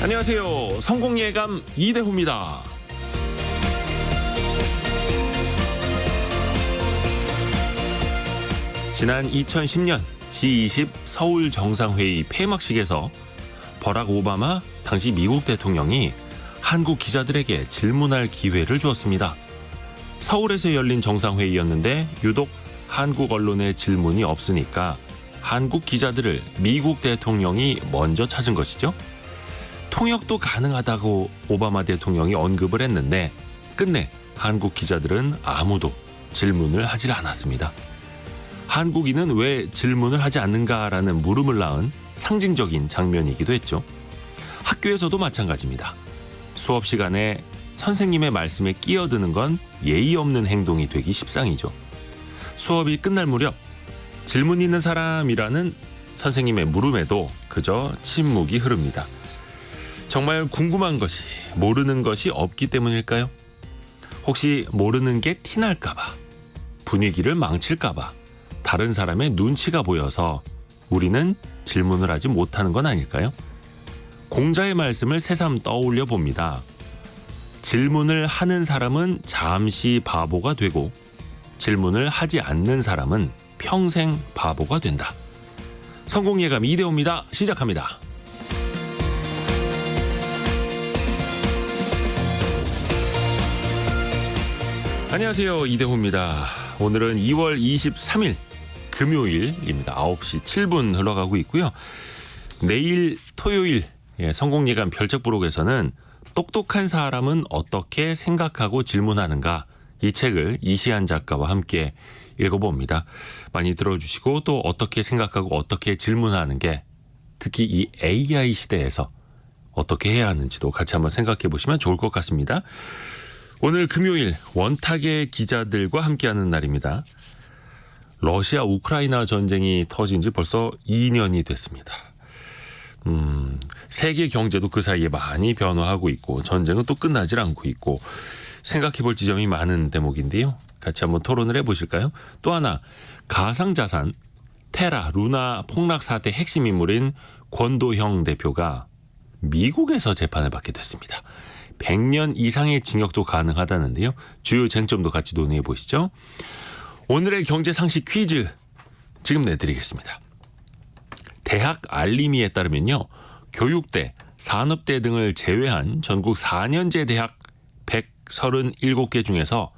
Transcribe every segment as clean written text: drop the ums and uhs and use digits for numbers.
안녕하세요. 성공예감 이대호입니다. 지난 2010년 G20 서울 정상회의 폐막식에서 버락 오바마 당시 미국 대통령이 한국 기자들에게 질문할 기회를 주었습니다. 서울에서 열린 정상회의였는데 유독 한국 언론의 질문이 없으니까 한국 기자들을 미국 대통령이 먼저 찾은 것이죠. 통역도 가능하다고 오바마 대통령이 언급을 했는데 끝내 한국 기자들은 아무도 질문을 하질 않았습니다. 한국인은 왜 질문을 하지 않는가라는 물음을 낳은 상징적인 장면이기도 했죠. 학교에서도 마찬가지입니다. 수업 시간에 선생님의 말씀에 끼어드는 건 예의 없는 행동이 되기 십상이죠. 수업이 끝날 무렵 질문 있는 사람이라는 선생님의 물음에도 그저 침묵이 흐릅니다. 정말 궁금한 것이, 모르는 것이 없기 때문일까요? 혹시 모르는 게 티날까봐, 분위기를 망칠까봐, 다른 사람의 눈치가 보여서 우리는 질문을 하지 못하는 건 아닐까요? 공자의 말씀을 새삼 떠올려 봅니다. 질문을 하는 사람은 잠시 바보가 되고 질문을 하지 않는 사람은 평생 바보가 된다. 성공예감 이대호입니다. 시작합니다. 안녕하세요. 이대호입니다. 오늘은 2월 23일 금요일입니다. 9시 7분 흘러가고 있고요. 내일 토요일 성공예감 별책부록에서는 똑똑한 사람은 어떻게 생각하고 질문하는가, 이 책을 이시안 작가와 함께 읽어봅니다. 많이 들어주시고 또 어떻게 생각하고 어떻게 질문하는 게 특히 이 AI 시대에서 어떻게 해야 하는지도 같이 한번 생각해 보시면 좋을 것 같습니다. 오늘 금요일 원탁의 기자들과 함께하는 날입니다. 러시아 우크라이나 전쟁이 터진 지 벌써 2년이 됐습니다. 세계 경제도 그 사이에 많이 변화하고 있고 전쟁은 또 끝나질 않고 있고 생각해 볼 지점이 많은 대목인데요. 같이 한번 토론을 해보실까요? 또 하나, 가상자산 테라 루나 폭락 사태 핵심 인물인 권도형 대표가 미국에서 재판을 받게 됐습니다. 100년 이상의 징역도 가능하다는데요. 주요 쟁점도 같이 논의해 보시죠. 오늘의 경제 상식 퀴즈 지금 내드리겠습니다. 대학 알림이에 따르면요, 교육대, 산업대 등을 제외한 전국 4년제 대학 137개 중에서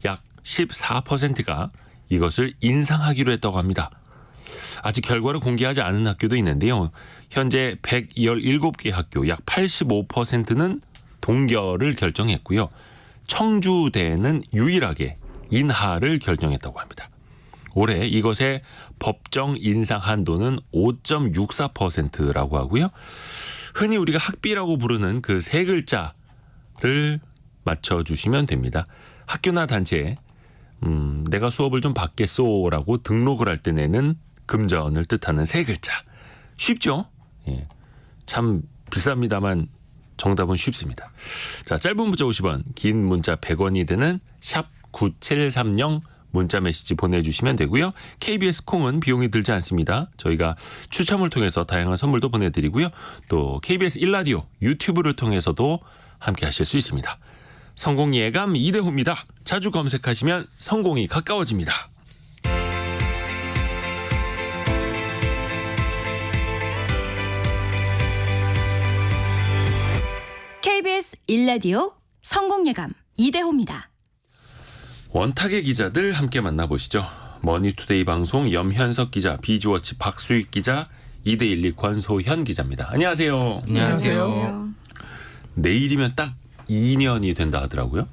약 14%가 이것을 인상하기로 했다고 합니다. 아직 결과를 공개하지 않은 학교도 있는데요. 현재 117개 학교 약 85%는 동결을 결정했고요. 청주대는 유일하게 인하를 결정했다고 합니다. 올해 이것의 법정 인상 한도는 5.64%라고 하고요. 흔히 우리가 학비라고 부르는 그 세 글자를 맞춰주시면 됩니다. 학교나 단체에 내가 수업을 좀 받겠소라고 등록을 할 때 내는 금전을 뜻하는 세 글자. 쉽죠? 예. 참 비쌉니다만 정답은 쉽습니다. 자, 짧은 문자 50원, 긴 문자 100원이 되는 샵 9730 문자 메시지 보내주시면 되고요. KBS 콩은 비용이 들지 않습니다. 저희가 추첨을 통해서 다양한 선물도 보내드리고요. 또 KBS 1라디오 유튜브를 통해서도 함께 하실 수 있습니다. 성공예감 이대호입니다. 자주 검색하시면 성공이 가까워집니다. KBS 1라디오 성공예감 이대호입니다. 원탁의 기자들 함께 만나보시죠. 머니투데이 방송 염현석 기자, 비즈워치 박수익 기자, 2대12 권소현 기자입니다. 안녕하세요. 안녕하세요. 내일이면 딱 2년이 된다 하더라고요.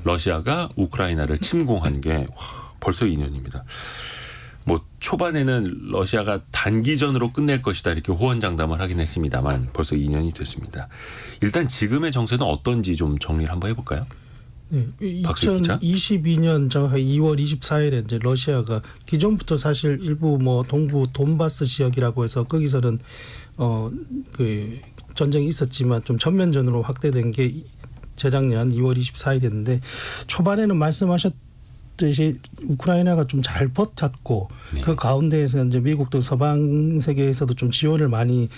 러시아가 우크라이나를 침공한 게 벌써 2년입니다. 뭐 초반에는 러시아가 단기전으로 끝낼 것이다 이렇게 호언장담을 하긴 했습니다만 벌써 2년이 됐습니다. 일단 지금의 정세는 어떤지 좀 정리를 한번 해볼까요? 네, 2022년 정확하게 2월 24일에 이제 러시아가 기존부터 사실 일부 뭐 동부 돈바스 지역이라고 해서 거기서는 그 전쟁이 있었지만 좀 전면전으로 확대된 게 재작년 2월 24일이었는데 초반에는 말씀하셨 아시다시피 우크라이나가 좀 잘 버텼고 네. 그 가운데에서 이제 미국도 서방 세계에서도 좀 지원을 많이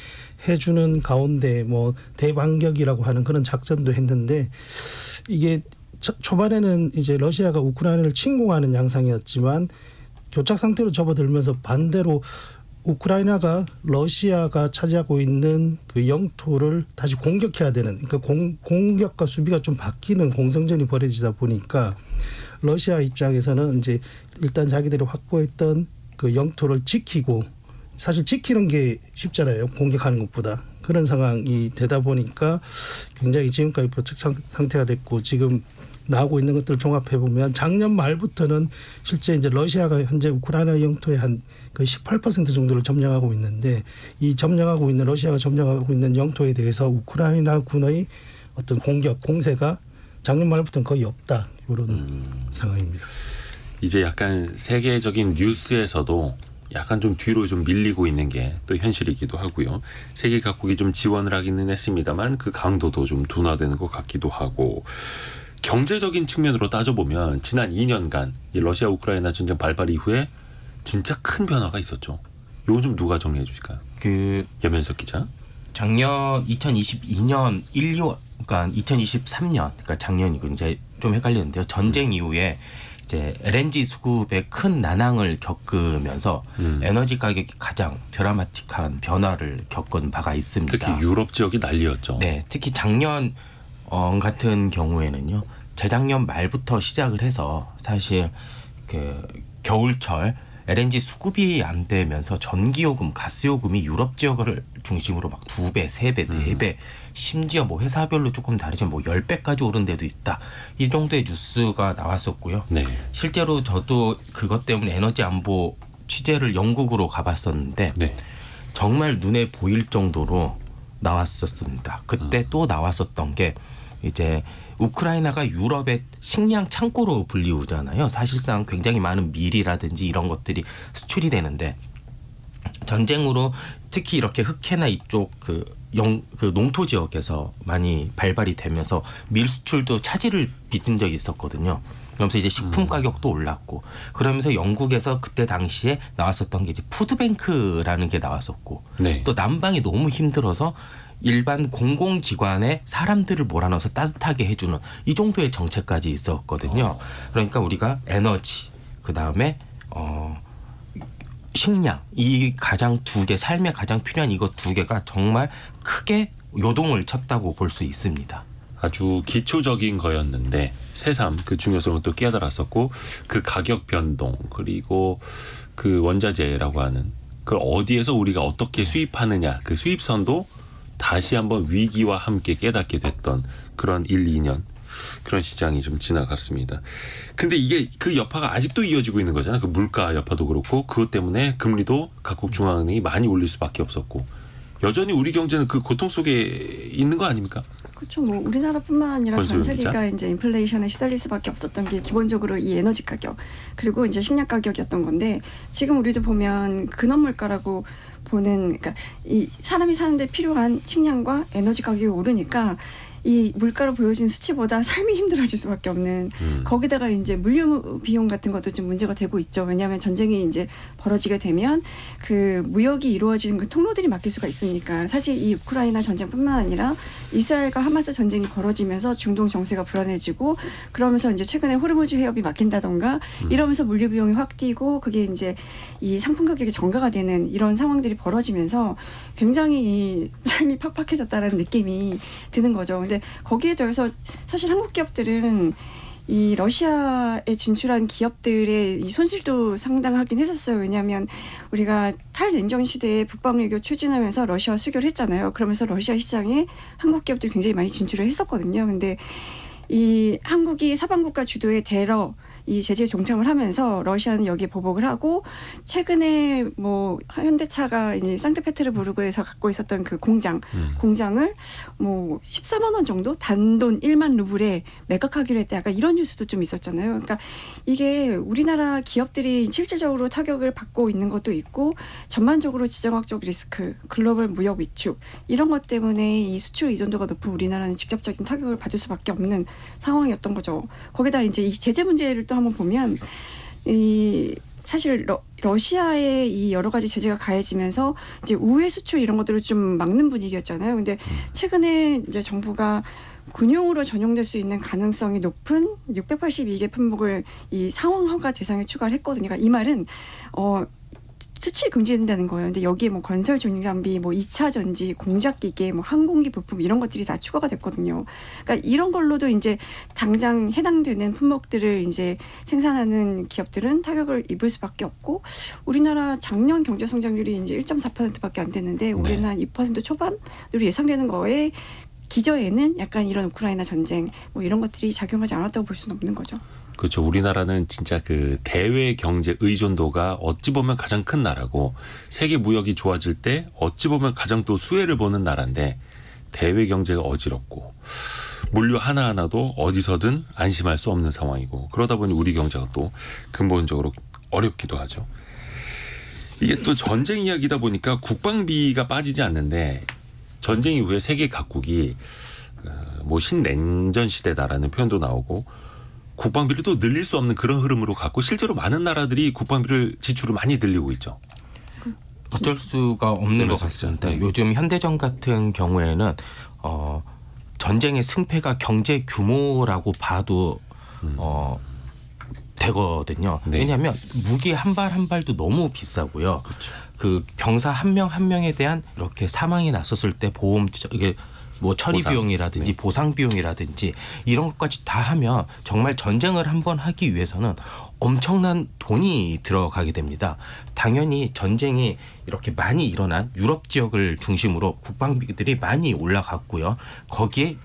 해주는 가운데 뭐 대반격이라고 하는 그런 작전도 했는데 이게 초반에는 이제 러시아가 우크라이나를 침공하는 양상이었지만 교착 상태로 접어들면서 반대로 우크라이나가 러시아가 차지하고 있는 그 영토를 다시 공격해야 되는 그러니까 공격과 수비가 좀 바뀌는 공성전이 벌어지다 보니까 러시아 입장에서는 이제 일단 자기들이 확보했던 그 영토를 지키고 사실 지키는 게 쉽잖아요. 공격하는 것보다. 그런 상황이 되다 보니까 굉장히 지금까지 교착 상태가 됐고 지금 나오고 있는 것들을 종합해 보면 작년 말부터는 실제 이제 러시아가 현재 우크라이나 영토의 한 그 18% 정도를 점령하고 있는데 이 러시아가 점령하고 있는 영토에 대해서 우크라이나군의 어떤 공세가 작년 말부터는 거의 없다 이런 상황입니다. 이제 약간 세계적인 뉴스에서도 약간 좀 뒤로 좀 밀리고 있는 게 또 현실이기도 하고요. 세계 각국이 좀 지원을 하기는 했습니다만 그 강도도 좀 둔화되는 것 같기도 하고 경제적인 측면으로 따져보면 지난 2년간 이 러시아 우크라이나 전쟁 발발 이후에 진짜 큰 변화가 있었죠. 이건 좀 누가 정리해 주실까요? 염현석 기자. 작년 2022년 1, 2월 그러니까 2023년 그러니까 작년이고 이제 좀 헷갈리는데요. 전쟁 이후에 이제 LNG 수급에 큰 난항을 겪으면서 에너지 가격이 가장 드라마틱한 변화를 겪은 바가 있습니다. 특히 유럽 지역이 난리였죠. 네, 특히 작년 같은 경우에는요. 재작년 말부터 시작을 해서 사실 그 겨울철 LNG 수급이 안 되면서 전기요금, 가스요금이 유럽 지역을 중심으로 막 2배, 3배, 4배 심지어 뭐 회사별로 조금 다르지만 뭐 10배까지 오른 데도 있다. 이 정도의 뉴스가 나왔었고요. 네. 실제로 저도 그것 때문에 에너지 안보 취재를 영국으로 가봤었는데 네. 정말 눈에 보일 정도로 나왔었습니다. 그때 또 나왔었던 게 이제 우크라이나가 유럽의 식량 창고로 불리우잖아요. 사실상 굉장히 많은 밀이라든지 이런 것들이 수출이 되는데 전쟁으로 특히 이렇게 흑해나 이쪽 그 농토 지역에서 많이 발발이 되면서 밀 수출도 차질을 빚은 적이 있었거든요. 그러면서 이제 식품 가격도 올랐고 그러면서 영국에서 그때 당시에 나왔었던 게 이제 푸드뱅크라는 게 나왔었고 네. 또 난방이 너무 힘들어서 일반 공공기관에 사람들을 몰아넣어서 따뜻하게 해주는 이 정도의 정책까지 있었거든요. 그러니까 우리가 에너지 그다음에 식량 이 가장 두 개 삶에 가장 필요한 이것 두 개가 정말 크게 요동을 쳤다고 볼 수 있습니다. 아주 기초적인 거였는데 새삼 그 중요성을 또 깨달았었고 그 가격 변동 그리고 그 원자재라고 하는 그걸 어디에서 우리가 어떻게 수입하느냐 그 수입선도 다시 한번 위기와 함께 깨닫게 됐던 그런 1, 2년 그런 시장이 좀 지나갔습니다. 근데 이게 그 여파가 아직도 이어지고 있는 거잖아요. 그 물가 여파도 그렇고 그것 때문에 금리도 각국 중앙은행이 많이 올릴 수밖에 없었고 여전히 우리 경제는 그 고통 속에 있는 거 아닙니까? 그렇죠. 뭐 우리나라뿐만 아니라 전 권수영 세계가 이제 인플레이션에 시달릴 수밖에 없었던 게 기본적으로 이 에너지 가격 그리고 이제 식량 가격이었던 건데 지금 우리도 보면 근원 물가라고 보는 그러니까 이 사람이 사는데 필요한 식량과 에너지 가격이 오르니까 이 물가로 보여진 수치보다 삶이 힘들어질 수밖에 없는 거기다가 이제 물류 비용 같은 것도 좀 문제가 되고 있죠. 왜냐하면 전쟁이 이제 벌어지게 되면 그 무역이 이루어지는 그 통로들이 막힐 수가 있으니까 사실 이 우크라이나 전쟁뿐만 아니라 이스라엘과 하마스 전쟁이 벌어지면서 중동 정세가 불안해지고 그러면서 이제 최근에 호르무즈 해협이 막힌다던가 이러면서 물류 비용이 확 뛰고 그게 이제 이 상품 가격이 정가가 되는 이런 상황들이 벌어지면서 굉장히 이 삶이 팍팍해졌다는 느낌이 드는 거죠. 근데 거기에 더해서 사실 한국 기업들은 이 러시아에 진출한 기업들의 이 손실도 상당하긴 했었어요. 왜냐하면 우리가 탈냉전 시대에 북방 외교 추진하면서 러시아와 수교를 했잖아요. 그러면서 러시아 시장에 한국 기업들이 굉장히 많이 진출을 했었거든요. 근데 이 한국이 서방국가 주도의 대러 이 제재에 동참을 하면서 러시아는 여기에 보복을 하고 최근에 뭐 현대차가 이제 상트페테르부르크에서 갖고 있었던 그 공장을 뭐 14만 원 정도 단돈 1만 루블에 매각하기로 했다. 약간 이런 뉴스도 좀 있었잖아요. 그러니까 이게 우리나라 기업들이 실질적으로 타격을 받고 있는 것도 있고 전반적으로 지정학적 리스크, 글로벌 무역 위축 이런 것 때문에 이 수출 의존도가 높은 우리나라는 직접적인 타격을 받을 수밖에 없는 상황이었던 거죠. 거기다 이제 이 제재 문제를 또 한번 보면 이 사실 러시아의 이 여러 가지 제재가 가해지면서 이제 우회 수출 이런 것들을 좀 막는 분위기였잖아요. 근데 최근에 이제 정부가 군용으로 전용될 수 있는 가능성이 높은 682개 품목을 이 상황 허가 대상에 추가를 했거든요. 그러니까 이 말은 수출 금지된다는 거예요. 근데 여기에 뭐 건설 중장비, 뭐 2차 전지, 공작 기계, 뭐 항공기 부품 이런 것들이 다 추가가 됐거든요. 그러니까 이런 걸로도 이제 당장 해당되는 품목들을 이제 생산하는 기업들은 타격을 입을 수밖에 없고 우리나라 작년 경제 성장률이 이제 1.4%밖에 안 됐는데 올해는 한 2% 초반으로 예상되는 거에 기저에는 약간 이런 우크라이나 전쟁 뭐 이런 것들이 작용하지 않았다고 볼 수는 없는 거죠. 그렇죠. 우리나라는 진짜 그 대외 경제 의존도가 어찌 보면 가장 큰 나라고 세계 무역이 좋아질 때 어찌 보면 가장 또 수혜를 보는 나라인데 대외 경제가 어지럽고 물류 하나하나도 어디서든 안심할 수 없는 상황이고 그러다 보니 우리 경제가 또 근본적으로 어렵기도 하죠. 이게 또 전쟁 이야기다 보니까 국방비가 빠지지 않는데 전쟁 이후에 세계 각국이 뭐 신냉전 시대다라는 표현도 나오고 국방비를 또 늘릴 수 없는 그런 흐름으로 갔고 실제로 많은 나라들이 국방비를 지출을 많이 늘리고 있죠. 어쩔 수가 없는 것 같습니다. 네. 요즘 현대전 같은 경우에는 전쟁의 승패가 경제 규모라고 봐도 되거든요. 네. 왜냐하면 무기 한 발 한 발도 너무 비싸고요. 그렇죠. 그 병사 한 명 한 명에 대한 이렇게 사망이 났었을 때 보험 이게 뭐 처리 보상. 비용이라든지 네. 보상 비용이라든지 이런 것까지 다 하면 정말 전쟁을 한번 하기 위해서는 엄청난 돈이 들어가게 됩니다. 당연히 전쟁이 이렇게 많이 일어난 유럽 지역을 중심으로 국방비들이 많이 올라갔고요. 거기에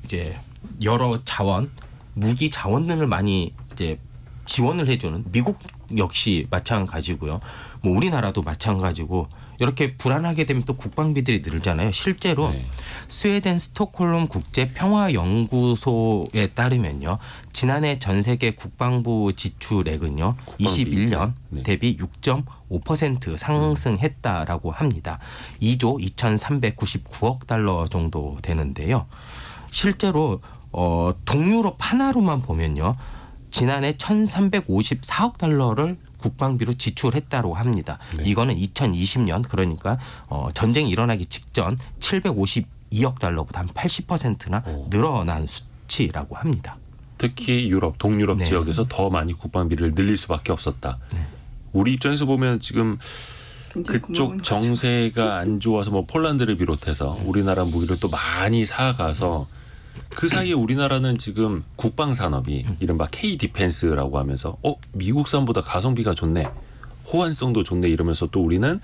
이제 여러 자원, 무기 자원들을 많이 이제 지원을 해주는 미국 역시 마찬가지고요. 뭐 우리나라도 마찬가지고 이렇게 불안하게 되면 또 국방비들이 늘잖아요. 실제로 네. 스웨덴 스톡홀름 국제평화연구소에 따르면요. 지난해 전 세계 국방부 지출액은요. 국방비. 21년 네. 대비 6.5% 상승했다라고 합니다. 2조 2,399억 달러 정도 되는데요. 실제로 동유럽 하나로만 보면요. 지난해 1,354억 달러를 국방비로 지출했다고 합니다. 네. 이거는 2020년 그러니까 전쟁이 일어나기 직전 752억 달러보다 한 80%나 늘어난 수치라고 합니다. 특히 유럽, 동유럽 네. 지역에서 더 많이 국방비를 늘릴 수밖에 없었다. 우리 입장에서 보면 지금 굉장히 그쪽 고마운 거죠. 정세가 안 좋아서 뭐 폴란드를 비롯해서 우리나라 무기를 또 많이 사가서 그 사이에 우리나라는 지금 국방 산업이 이른바 K 디펜스라고 하면서 미국산보다 가성비가 좋네. 호환성도 좋네 이러면서 또 우리는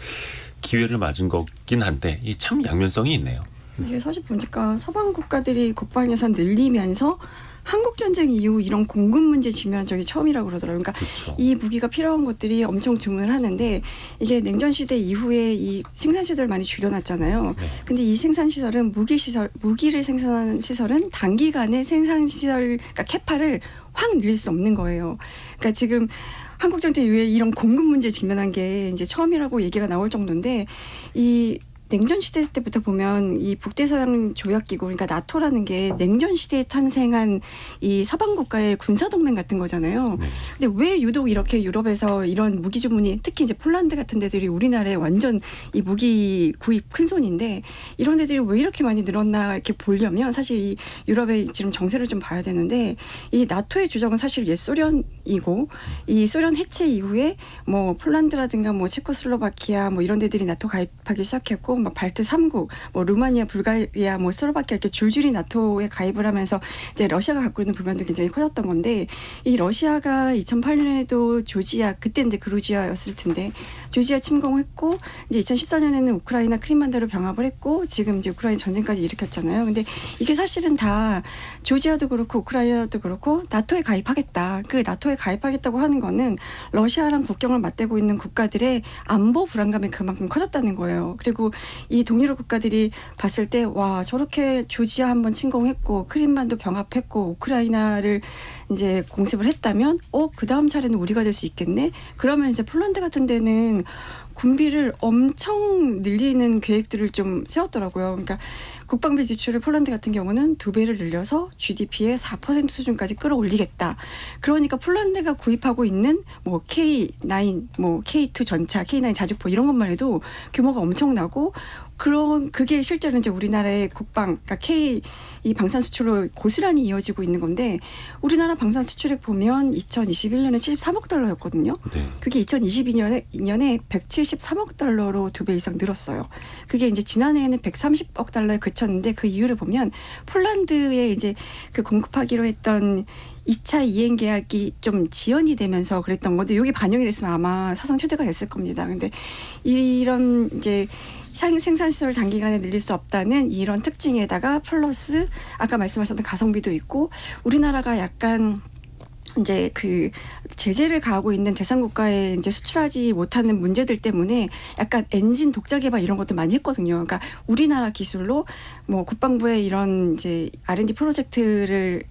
기회를 맞은 거긴 한데 이 참 양면성이 있네요. 이게 사실 보니까 서방 국가들이 국방 예산 늘리면서 한국 전쟁 이후 이런 공급 문제 직면한 적이 처음이라고 그러더라고요. 그러니까 그렇죠. 이 무기가 필요한 것들이 엄청 주문을 하는데 이게 냉전 시대 이후에 이 생산 시설을 많이 줄여놨잖아요. 네. 근데 근데 이 생산 시설은 무기를 생산하는 시설은 단기간에 생산 시설 그러니까 캐파를 확 늘릴 수 없는 거예요. 그러니까 지금 한국 전쟁 이후에 이런 공급 문제 직면한 게 이제 처음이라고 얘기가 나올 정도인데 이 냉전 시대 때부터 보면 이 북대서양 조약기구 그러니까 나토라는 게 냉전 시대에 탄생한 이 서방 국가의 군사 동맹 같은 거잖아요. 네. 근데 왜 유독 이렇게 유럽에서 이런 무기 주문이 특히 이제 폴란드 같은 데들이 우리나라에 완전 이 무기 구입 큰 손인데 이런 데들이 왜 이렇게 많이 늘었나 이렇게 보려면 사실 이 유럽의 지금 정세를 좀 봐야 되는데 이 나토의 주적은 사실 옛 소련이고 이 소련 해체 이후에 뭐 폴란드라든가 뭐 체코슬로바키아 뭐 이런 데들이 나토 가입하기 시작했고 막 발트 3국, 뭐 루마니아, 불가리아, 뭐 슬로바키아 이렇게 줄줄이 나토에 가입을 하면서 이제 러시아가 갖고 있는 불만도 굉장히 커졌던 건데 이 러시아가 2008년에도 조지아 그때 이제 그루지아였을 텐데 조지아 침공했고 이제 2014년에는 우크라이나 크림반도를 병합을 했고 지금 이제 우크라이나 전쟁까지 일으켰잖아요. 근데 이게 사실은 다 조지아도 그렇고 우크라이나도 그렇고 나토에 가입하겠다. 그 나토에 가입하겠다고 하는 거는 러시아랑 국경을 맞대고 있는 국가들의 안보 불안감이 그만큼 커졌다는 거예요. 그리고 이 동유럽 국가들이 봤을 때 와 저렇게 조지아 한번 침공했고 크림반도 병합했고 우크라이나를 이제 공습을 했다면 그 다음 차례는 우리가 될 수 있겠네. 그러면 이제 폴란드 같은 데는 군비를 엄청 늘리는 계획들을 좀 세웠더라고요. 그러니까 국방비 지출을 폴란드 같은 경우는 2배를 늘려서 GDP의 4% 수준까지 끌어올리겠다. 그러니까 폴란드가 구입하고 있는 뭐 K9, 뭐 K2 전차, K9 자주포 이런 것만 해도 규모가 엄청나고 그게 실제로 이제 우리나라의 국방, 그러니까 이 방산 수출로 고스란히 이어지고 있는 건데 우리나라 방산 수출액 보면 2021년에 73억 달러였거든요. 네. 그게 2022년에 173억 달러로 2배 이상 늘었어요. 그게 이제 지난해에는 130억 달러에 그쳤는데 그 이유를 보면 폴란드에 이제 그 공급하기로 했던 2차 이행 계약이 좀 지연이 되면서 그랬던 건데 이게 반영이 됐으면 아마 사상 최대가 됐을 겁니다. 근데 이런 이제 생산시설을 단기간에 늘릴 수 없다는 이런 특징에다가 플러스 아까 말씀하셨던 가성비도 있고 우리나라가 약간 이제 그 제재를 가하고 있는 대상국가에 이제 수출하지 못하는 문제들 때문에 약간 엔진 독자 개발 이런 것도 많이 했거든요. 그러니까 우리나라 기술로 뭐 국방부의 이런 이제 R&D 프로젝트를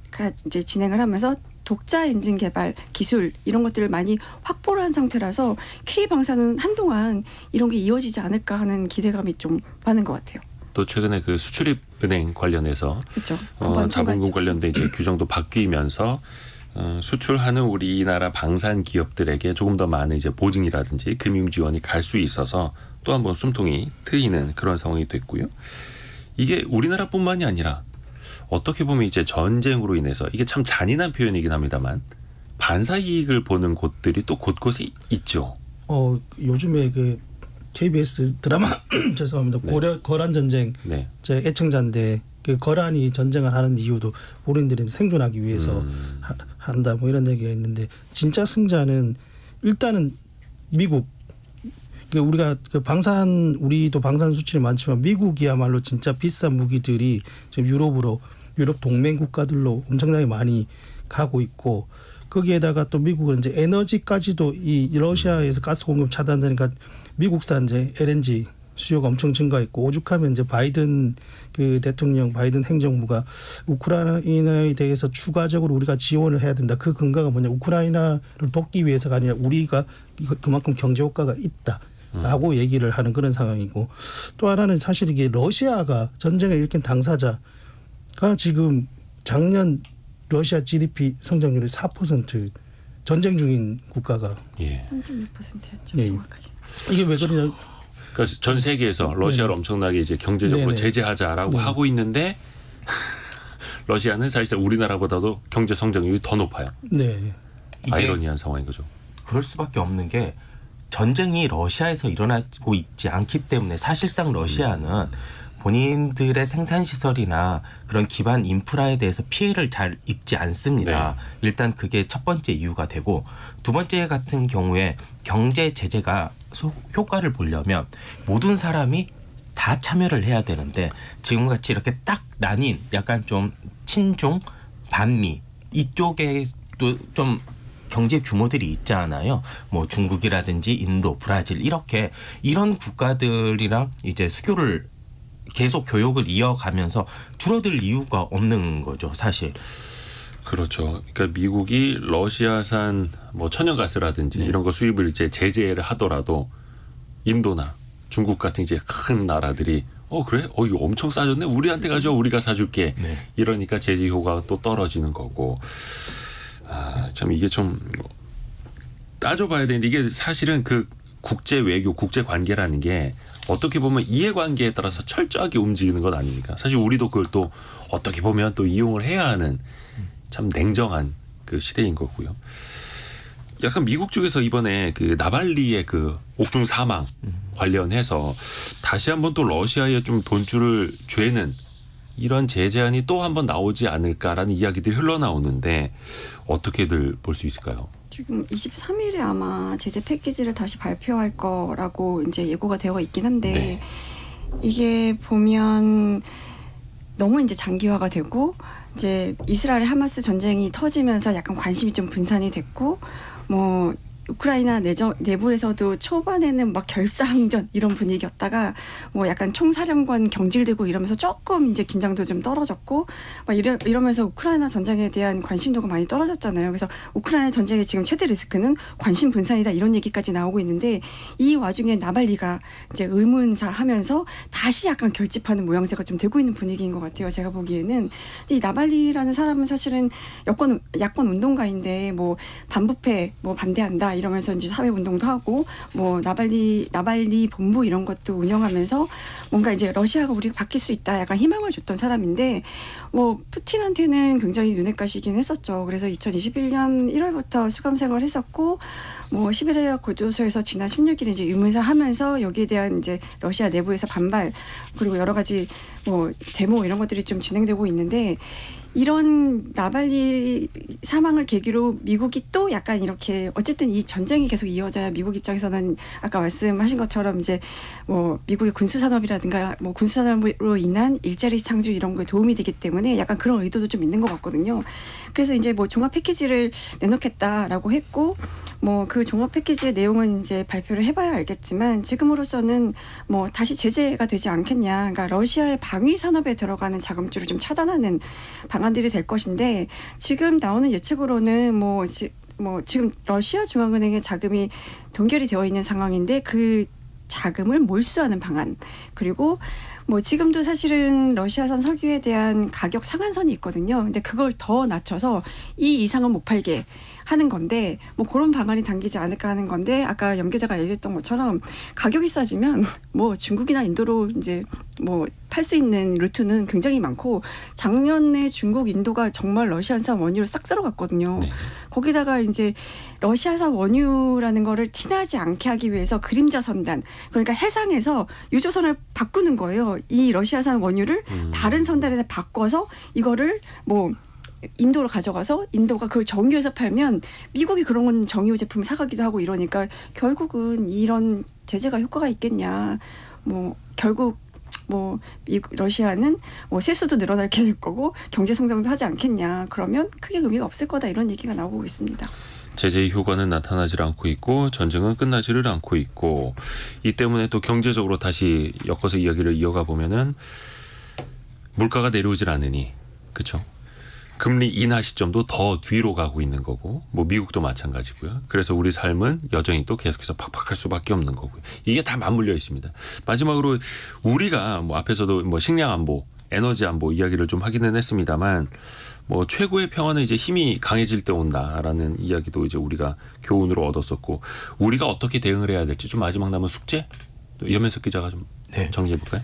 이제 진행을 하면서 독자 엔진 개발 기술 이런 것들을 많이 확보를 한 상태라서 K방산은 한동안 이런 게 이어지지 않을까 하는 기대감이 좀 많은 것 같아요. 또 최근에 그 수출입은행 관련해서 그렇죠. 자본금 관련된 이제 규정도 바뀌면서 수출하는 우리나라 방산 기업들에게 조금 더 많은 이제 보증이라든지 금융 지원이 갈 수 있어서 또 한번 숨통이 트이는 그런 상황이 됐고요. 이게 우리나라뿐만이 아니라 어떻게 보면 이제 전쟁으로 인해서 이게 참 잔인한 표현이긴 합니다만 반사 이익을 보는 곳들이 또 곳곳에 있죠. 요즘에 그 KBS 드라마 죄송합니다. 네. 거란 전쟁 네. 제 애청자인데 그 거란이 전쟁을 하는 이유도 본인들이 생존하기 위해서 한다 뭐 이런 얘기가 있는데 진짜 승자는 일단은 미국. 우리가 우리도 방산 수출이 많지만 미국이야말로 진짜 비싼 무기들이 지금 유럽 동맹 국가들로 엄청나게 많이 가고 있고 거기에다가 또 미국은 이제 에너지까지도 이 러시아에서 가스 공급 차단되니까 미국산 이제 LNG 수요가 엄청 증가했고 오죽하면 이제 바이든 바이든 행정부가 우크라이나에 대해서 추가적으로 우리가 지원을 해야 된다. 그 근거가 뭐냐? 우크라이나를 돕기 위해서가 아니라 우리가 그만큼 경제 효과가 있다. 라고 얘기를 하는 그런 상황이고 또 하나는 사실 이게 러시아가 전쟁에 일으킨 당사자가 지금 작년 러시아 GDP 성장률이 4% 전쟁 중인 국가가 3.6%였죠. 예. 정확하게. 이게 왜 그러냐? 그러니까 전 세계에서 러시아를 엄청나게 이제 경제적으로 네네. 제재하자라고 하고 있는데 러시아는 사실상 우리나라보다도 경제 성장률이 더 높아요. 네. 아이러니한 상황인 거죠. 그럴 수밖에 없는 게 전쟁이 러시아에서 일어나고 있지 않기 때문에 사실상 러시아는 본인들의 생산시설이나 그런 기반 인프라에 대해서 피해를 잘 입지 않습니다. 네. 일단 그게 첫 번째 이유가 되고 두 번째 같은 경우에 경제 제재가 효과를 보려면 모든 사람이 다 참여를 해야 되는데 지금같이 이렇게 딱 나뉜 약간 좀 친중, 반미 이쪽에 또 좀 경제 규모들이 있잖아요. 뭐 중국이라든지 인도, 브라질 이런 국가들이랑 이제 수교를 계속 교역을 이어가면서 줄어들 이유가 없는 거죠, 사실. 그렇죠. 그러니까 미국이 러시아산 뭐 천연가스라든지 이런 거 수입을 이제 제재를 하더라도 인도나 중국 같은 이제 큰 나라들이 그래? 이거 엄청 싸졌네. 우리한테 가져와 우리가 사줄게. 네. 이러니까 제재 효과가 또 떨어지는 거고. 참 이게 좀 따져봐야 되는데 이게 사실은 그 국제 외교, 국제 관계라는 게 어떻게 보면 이해관계에 따라서 철저하게 움직이는 것 아닙니까? 사실 우리도 그걸 또 어떻게 보면 또 이용을 해야 하는 참 냉정한 그 시대인 거고요. 약간 미국 쪽에서 이번에 그 나발리의 그 옥중 사망 관련해서 다시 한번 또 러시아에 좀 돈줄을 죄는 이런 제재안이 또 한번 나오지 않을까라는 이야기들이 흘러나오는데 어떻게들 볼 수 있을까요? 지금 23일에 아마 제재 패키지를 다시 발표할 거라고 이제 예고가 되어 있긴 한데 네. 이게 보면 너무 이제 장기화가 되고 이제 이스라엘 하마스 전쟁이 터지면서 약간 관심이 좀 분산이 됐고 뭐 우크라이나 내부에서도 초반에는 막 결사항전 이런 분위기였다가 뭐 약간 총사령관 경질되고 이러면서 조금 이제 긴장도 좀 떨어졌고 막 이러면서 우크라이나 전쟁에 대한 관심도가 많이 떨어졌잖아요. 그래서 우크라이나 전쟁의 지금 최대 리스크는 관심 분산이다 이런 얘기까지 나오고 있는데 이 와중에 나발리가 이제 의문사하면서 다시 약간 결집하는 모양새가 좀 되고 있는 분위기인 것 같아요. 제가 보기에는 이 나발리라는 사람은 사실은 야권 운동가인데 뭐 반부패 뭐 반대한다 이러면서 이제 사회 운동도 하고 뭐 나발리 본부 이런 것도 운영하면서 뭔가 이제 러시아가 우리가 바뀔 수 있다 약간 희망을 줬던 사람인데 뭐 푸틴한테는 굉장히 눈에 가시긴 했었죠. 그래서 2021년 1월부터 수감 생활을 했었고 뭐 시베리아 교도소에서 지난 16일에 이제 의문사하면서 여기에 대한 이제 러시아 내부에서 반발 그리고 여러 가지 뭐 데모 이런 것들이 좀 진행되고 있는데 이런 나발리 사망을 계기로 미국이 또 약간 이렇게 어쨌든 이 전쟁이 계속 이어져야 미국 입장에서는 아까 말씀하신 것처럼 이제 뭐 미국의 군수산업이라든가 뭐 군수산업으로 인한 일자리 창출 이런 거에 도움이 되기 때문에 약간 그런 의도도 좀 있는 것 같거든요. 그래서 이제 뭐 종합 패키지를 내놓겠다라고 했고 뭐 그 종합 패키지의 내용은 이제 발표를 해봐야 알겠지만 지금으로서는 뭐 다시 제재가 되지 않겠냐. 그러니까 러시아의 방위 산업에 들어가는 자금줄을 좀 차단하는 방안들이 될 것인데 지금 나오는 예측으로는 뭐 지금 러시아 중앙은행의 자금이 동결이 되어 있는 상황인데 그 자금을 몰수하는 방안 그리고 뭐 지금도 사실은 러시아산 석유에 대한 가격 상한선이 있거든요. 근데 그걸 더 낮춰서 이 이상은 못 팔게 하는 건데 뭐 그런 방안이 당기지 않을까 하는 건데 아까 염 기자가 얘기했던 것처럼 가격이 싸지면 뭐 중국이나 인도로 이제 뭐 팔 수 있는 루트는 굉장히 많고 작년에 중국 인도가 정말 러시아산 원유를 싹 쓸어갔거든요. 네. 거기다가 이제 러시아산 원유라는 거를 티나지 않게 하기 위해서 그림자 선단 그러니까 해상에서 유조선을 바꾸는 거예요. 이 러시아산 원유를 다른 선단에 바꿔서 이거를 뭐 인도로 가져가서 인도가 그걸 정유해서 팔면 미국이 그런 건 정유 제품을 사가기도 하고 이러니까 결국은 이런 제재가 효과가 있겠냐. 뭐 결국 뭐 러시아는 뭐 세수도 늘어나게 될 거고 경제 성장도 하지 않겠냐. 그러면 크게 의미가 없을 거다 이런 얘기가 나오고 있습니다. 제재의 효과는 나타나질 않고 있고 전쟁은 끝나지를 않고 있고 이 때문에 또 경제적으로 다시 엮어서 이야기를 이어가 보면은 물가가 내려오질 않으니 그렇죠. 금리 인하 시점도 더 뒤로 가고 있는 거고 뭐 미국도 마찬가지고요. 그래서 우리 삶은 여전히 또 계속해서 팍팍할 수밖에 없는 거고요. 이게 다 맞물려 있습니다. 마지막으로 우리가 뭐 앞에서도 뭐 식량 안보, 에너지 안보 이야기를 좀 하기는 했습니다만 뭐 최고의 평화는 이제 힘이 강해질 때 온다라는 이야기도 이제 우리가 교훈으로 얻었었고 우리가 어떻게 대응을 해야 될지 좀 마지막 남은 숙제 염현석 기자가 좀 정리해 볼까요?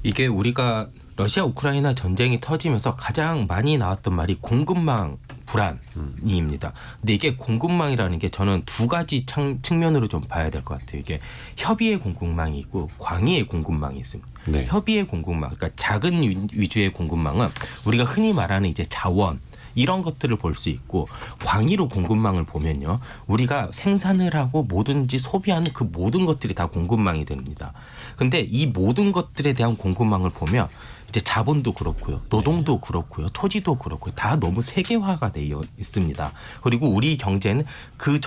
이게 우리가 러시아 우크라이나 전쟁이 터지면서 가장 많이 나왔던 말이 공급망 불안입니다. 근데 이게 공급망이라는 게 저는 두 가지 측면으로 좀 봐야 될 것 같아요. 이게 협의의 공급망이 있고 광의의 공급망이 있습니다. 네. 협의의 공급망, 그러니까 작은 위주의 공급망은 우리가 흔히 말하는 이제 자원 이런 것들을 볼 수 있고 광의로 공급망을 보면요. 우리가 생산을 하고 뭐든지 소비하는 그 모든 것들이 다 공급망이 됩니다. 근데 이 모든 것들에 대한 공급망을 보면 이제 자본도 그렇고요. 노동도 그렇고요. 토지도 그렇고요. 다 너무 세계화가 되어 있습니다. 그리고 우리 경제는 그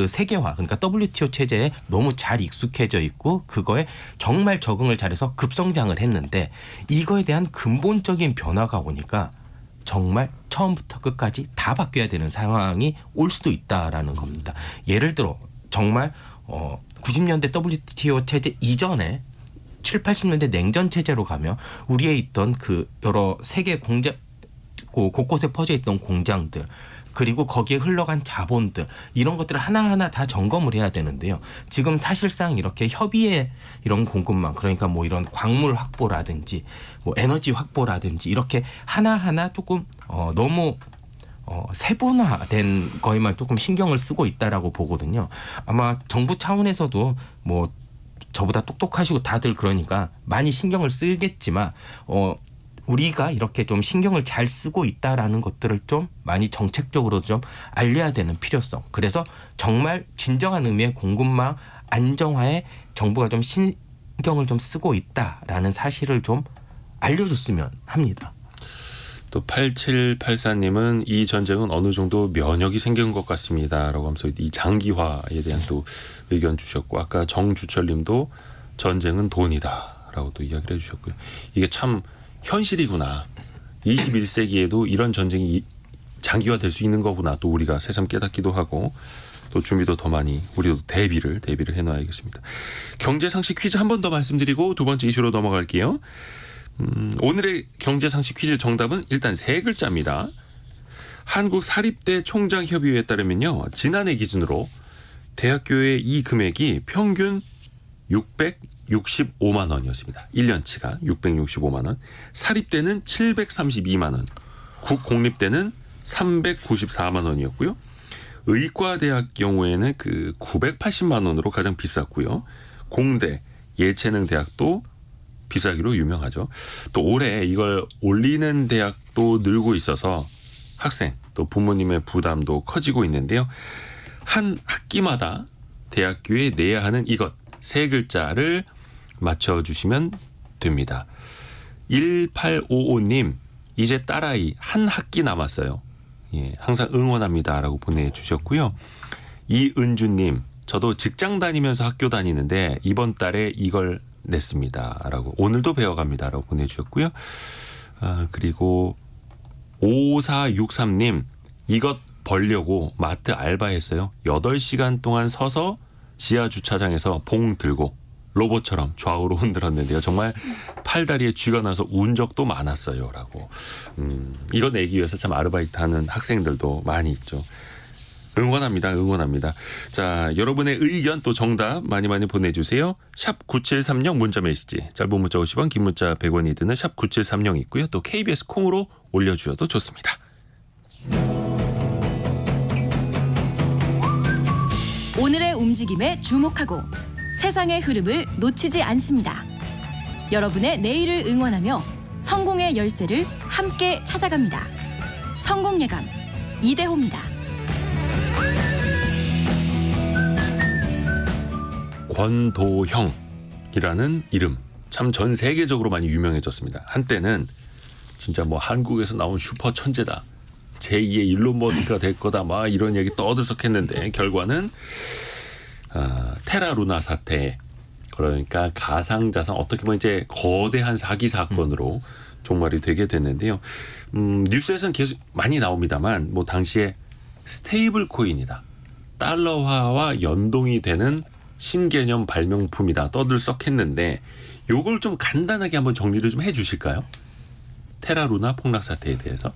세계화 그러니까 WTO 체제에 너무 잘 익숙해져 있고 그거에 정말 적응을 잘해서 급성장을 했는데 이거에 대한 근본적인 변화가 오니까 정말 처음부터 끝까지 다 바뀌어야 되는 상황이 올 수도 있다라는 겁니다. 예를 들어 정말 90년대 WTO 체제 이전에 7, 80년대 냉전 체제로 가면 우리에 있던 그 여러 세계 공장 곳곳에 퍼져 있던 공장들 그리고 거기에 흘러간 자본들 이런 것들을 하나하나 다 점검을 해야 되는데요. 지금 사실상 이렇게 협의의 이런 공급망 그러니까 뭐 이런 광물 확보라든지 뭐 에너지 확보라든지 이렇게 하나하나 조금 너무 세분화된 거에만 조금 신경을 쓰고 있다라고 보거든요. 아마 정부 차원에서도 뭐 저보다 똑똑하시고 다들 그러니까 많이 신경을 쓰겠지만 우리가 이렇게 좀 신경을 잘 쓰고 있다라는 것들을 좀 많이 정책적으로 좀 알려야 되는 필요성. 그래서 정말 진정한 의미의 공급망 안정화에 정부가 좀 신경을 좀 쓰고 있다라는 사실을 좀 알려줬으면 합니다. 또 또 8784님은 이 전쟁은 어느 정도 면역이 생긴 것 같습니다라고 하면서 이 장기화에 대한 또 의견 주셨고, 아까 정주철님도 전쟁은 돈이다라고 또 이야기를 해주셨고요. 이게 참 현실이구나. 21세기에도 이런 전쟁이 장기화될 수 있는 거구나. 또 우리가 새삼 깨닫기도 하고, 또 준비도 더 많이 우리도 대비를 해놔야겠습니다. 경제상식 퀴즈 한 번 더 말씀드리고 두 번째 이슈로 넘어갈게요. 오늘의 경제상식 퀴즈 정답은 일단 세 글자입니다. 한국사립대 총장협의회에 따르면요, 지난해 기준으로 대학교의 이 금액이 평균 665만 원이었습니다. 1년치가 665만 원. 사립대는 732만 원. 국공립대는 394만 원이었고요. 의과대학 경우에는 그 980만 원으로 가장 비쌌고요. 공대, 예체능대학도 비싸기로 유명하죠. 또 올해 이걸 올리는 대학도 늘고 있어서 학생 또 부모님의 부담도 커지고 있는데요. 한 학기마다 대학교에 내야 하는 이것 세 글자를 맞춰주시면 됩니다. 1855님, 이제 딸아이 한 학기 남았어요. 예, 항상 응원합니다라고 보내주셨고요. 이은주님, 저도 직장 다니면서 학교 다니는데 이번 달에 이걸 냈습니다라고, 오늘도 배워갑니다라고 보내주셨고요. 그리고 5463님, 이것 벌려고 마트 알바했어요. 8시간 동안 서서 지하 주차장에서 봉 들고 로봇처럼 좌우로 흔들었는데요. 정말 팔다리에 쥐가 나서 운 적도 많았어요. 라고. 이거 내기 위해서 참 아르바이트하는 학생들도 많이 있죠. 응원합니다. 응원합니다. 자, 여러분의 의견 또 정답 많이 보내주세요. 샵 9730 문자 메시지. 짧은 문자 50원, 긴 문자 100원이 드는 샵 9730 있고요. 또 KBS 콩으로 올려주셔도 좋습니다. 오늘의 움직임에 주목하고 세상의 흐름을 놓치지 않습니다. 여러분의 내일을 응원하며 성공의 열쇠를 함께 찾아갑니다. 성공예감 이대호입니다. 권도형이라는 이름 참 전 세계적으로 많이 유명해졌습니다. 한때는 진짜 뭐 한국에서 나온 슈퍼 천재다, 제2의 일론 머스크가 될 거다, 막 이런 얘기 떠들썩했는데 결과는 테라루나 사태, 그러니까 가상자산, 어떻게 보면 이제 거대한 사기 사건으로 종말이 되게 됐는데요. 뉴스에서는 계속 많이 나옵니다만 뭐 당시에 스테이블 코인이다, 달러화와 연동이 되는 신개념 발명품이다 떠들썩했는데, 요걸 좀 간단하게 한번 정리를 좀 해주실까요? 테라루나 폭락 사태에 대해서.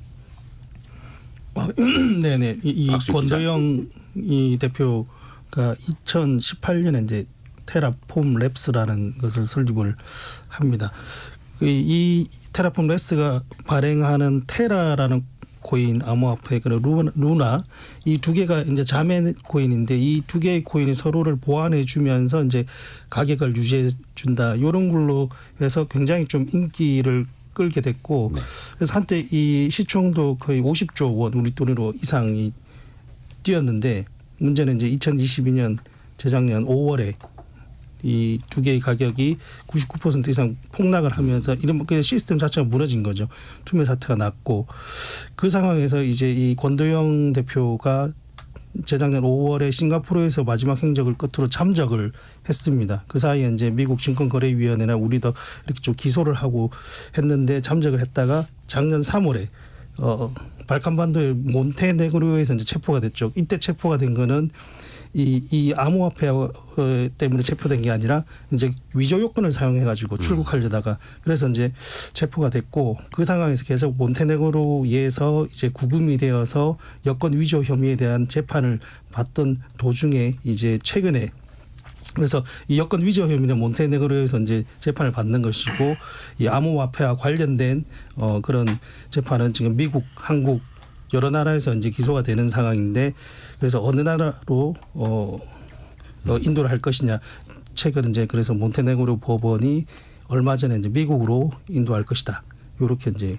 네네. 이 권도영 이 대표가 2018년에 이제 테라폼 랩스라는 것을 설립을 합니다. 이 테라폼 랩스가 발행하는 테라라는 코인, 암호화폐, 루나, 이 두 개가 이제 자매 코인인데, 이 두 개의 코인이 서로를 보완해 주면서 이제 가격을 유지해 준다, 이런 걸로 해서 굉장히 좀 인기를 끌게 됐고, 네. 그래서 한때 이 시총도 거의 50조 원 우리 돈으로 이상이 뛰었는데, 문제는 이제 2022년 재작년 5월에 이 두 개의 가격이 99% 이상 폭락을 하면서 이런 그냥 시스템 자체가 무너진 거죠. 투매 사태가 났고, 그 상황에서 이제 이 권도영 대표가 재작년 5월에 싱가포르에서 마지막 행적을 끝으로 잠적을 했습니다. 그 사이에 이제 미국 증권거래위원회나 우리도 이렇게 좀 기소를 하고 했는데, 잠적을 했다가 작년 3월에 발칸반도의 몬테네그로에서 이제 체포가 됐죠. 이때 체포가 된 거는 이 암호화폐 때문에 체포된 게 아니라 이제 위조 요건을 사용해가지고 출국하려다가, 그래서 이제 체포가 됐고, 그 상황에서 계속 몬테네그로에서 이제 구금이 되어서 여권 위조 혐의에 대한 재판을 받던 도중에 이제 최근에, 그래서 이 여권 위조 혐의는 몬테네그로에서 이제 재판을 받는 것이고, 이 암호화폐와 관련된 그런 재판은 지금 미국, 한국 여러 나라에서 이제 기소가 되는 상황인데, 그래서 어느 나라로 인도를 할 것이냐, 최근 이제 그래서 몬테네그로 법원이 얼마 전에 이제 미국으로 인도할 것이다, 이렇게 이제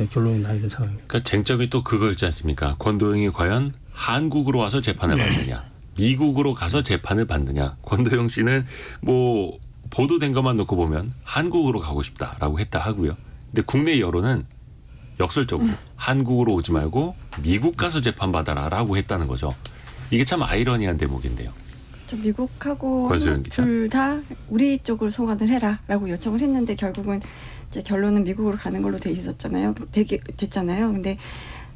결론이 나 있는 상황입니다. 그러니까 쟁점이 또 그거였지 않습니까? 권도영이 과연 한국으로 와서 재판을 받느냐, 미국으로 가서 재판을 받느냐. 권도영 씨는 뭐 보도된 것만 놓고 보면 한국으로 가고 싶다라고 했다 하고요. 근데 국내 여론은 역설적으로 한국으로 오지 말고 미국 가서 재판받아라라고 했다는 거죠. 이게 참 아이러니한 대목인데요. 저 미국하고 권소연 기자. 둘 다 우리 쪽으로 송환을 해라라고 요청을 했는데 결국은 이제 결론은 미국으로 가는 걸로 돼 있었잖아요. 됐잖아요. 근데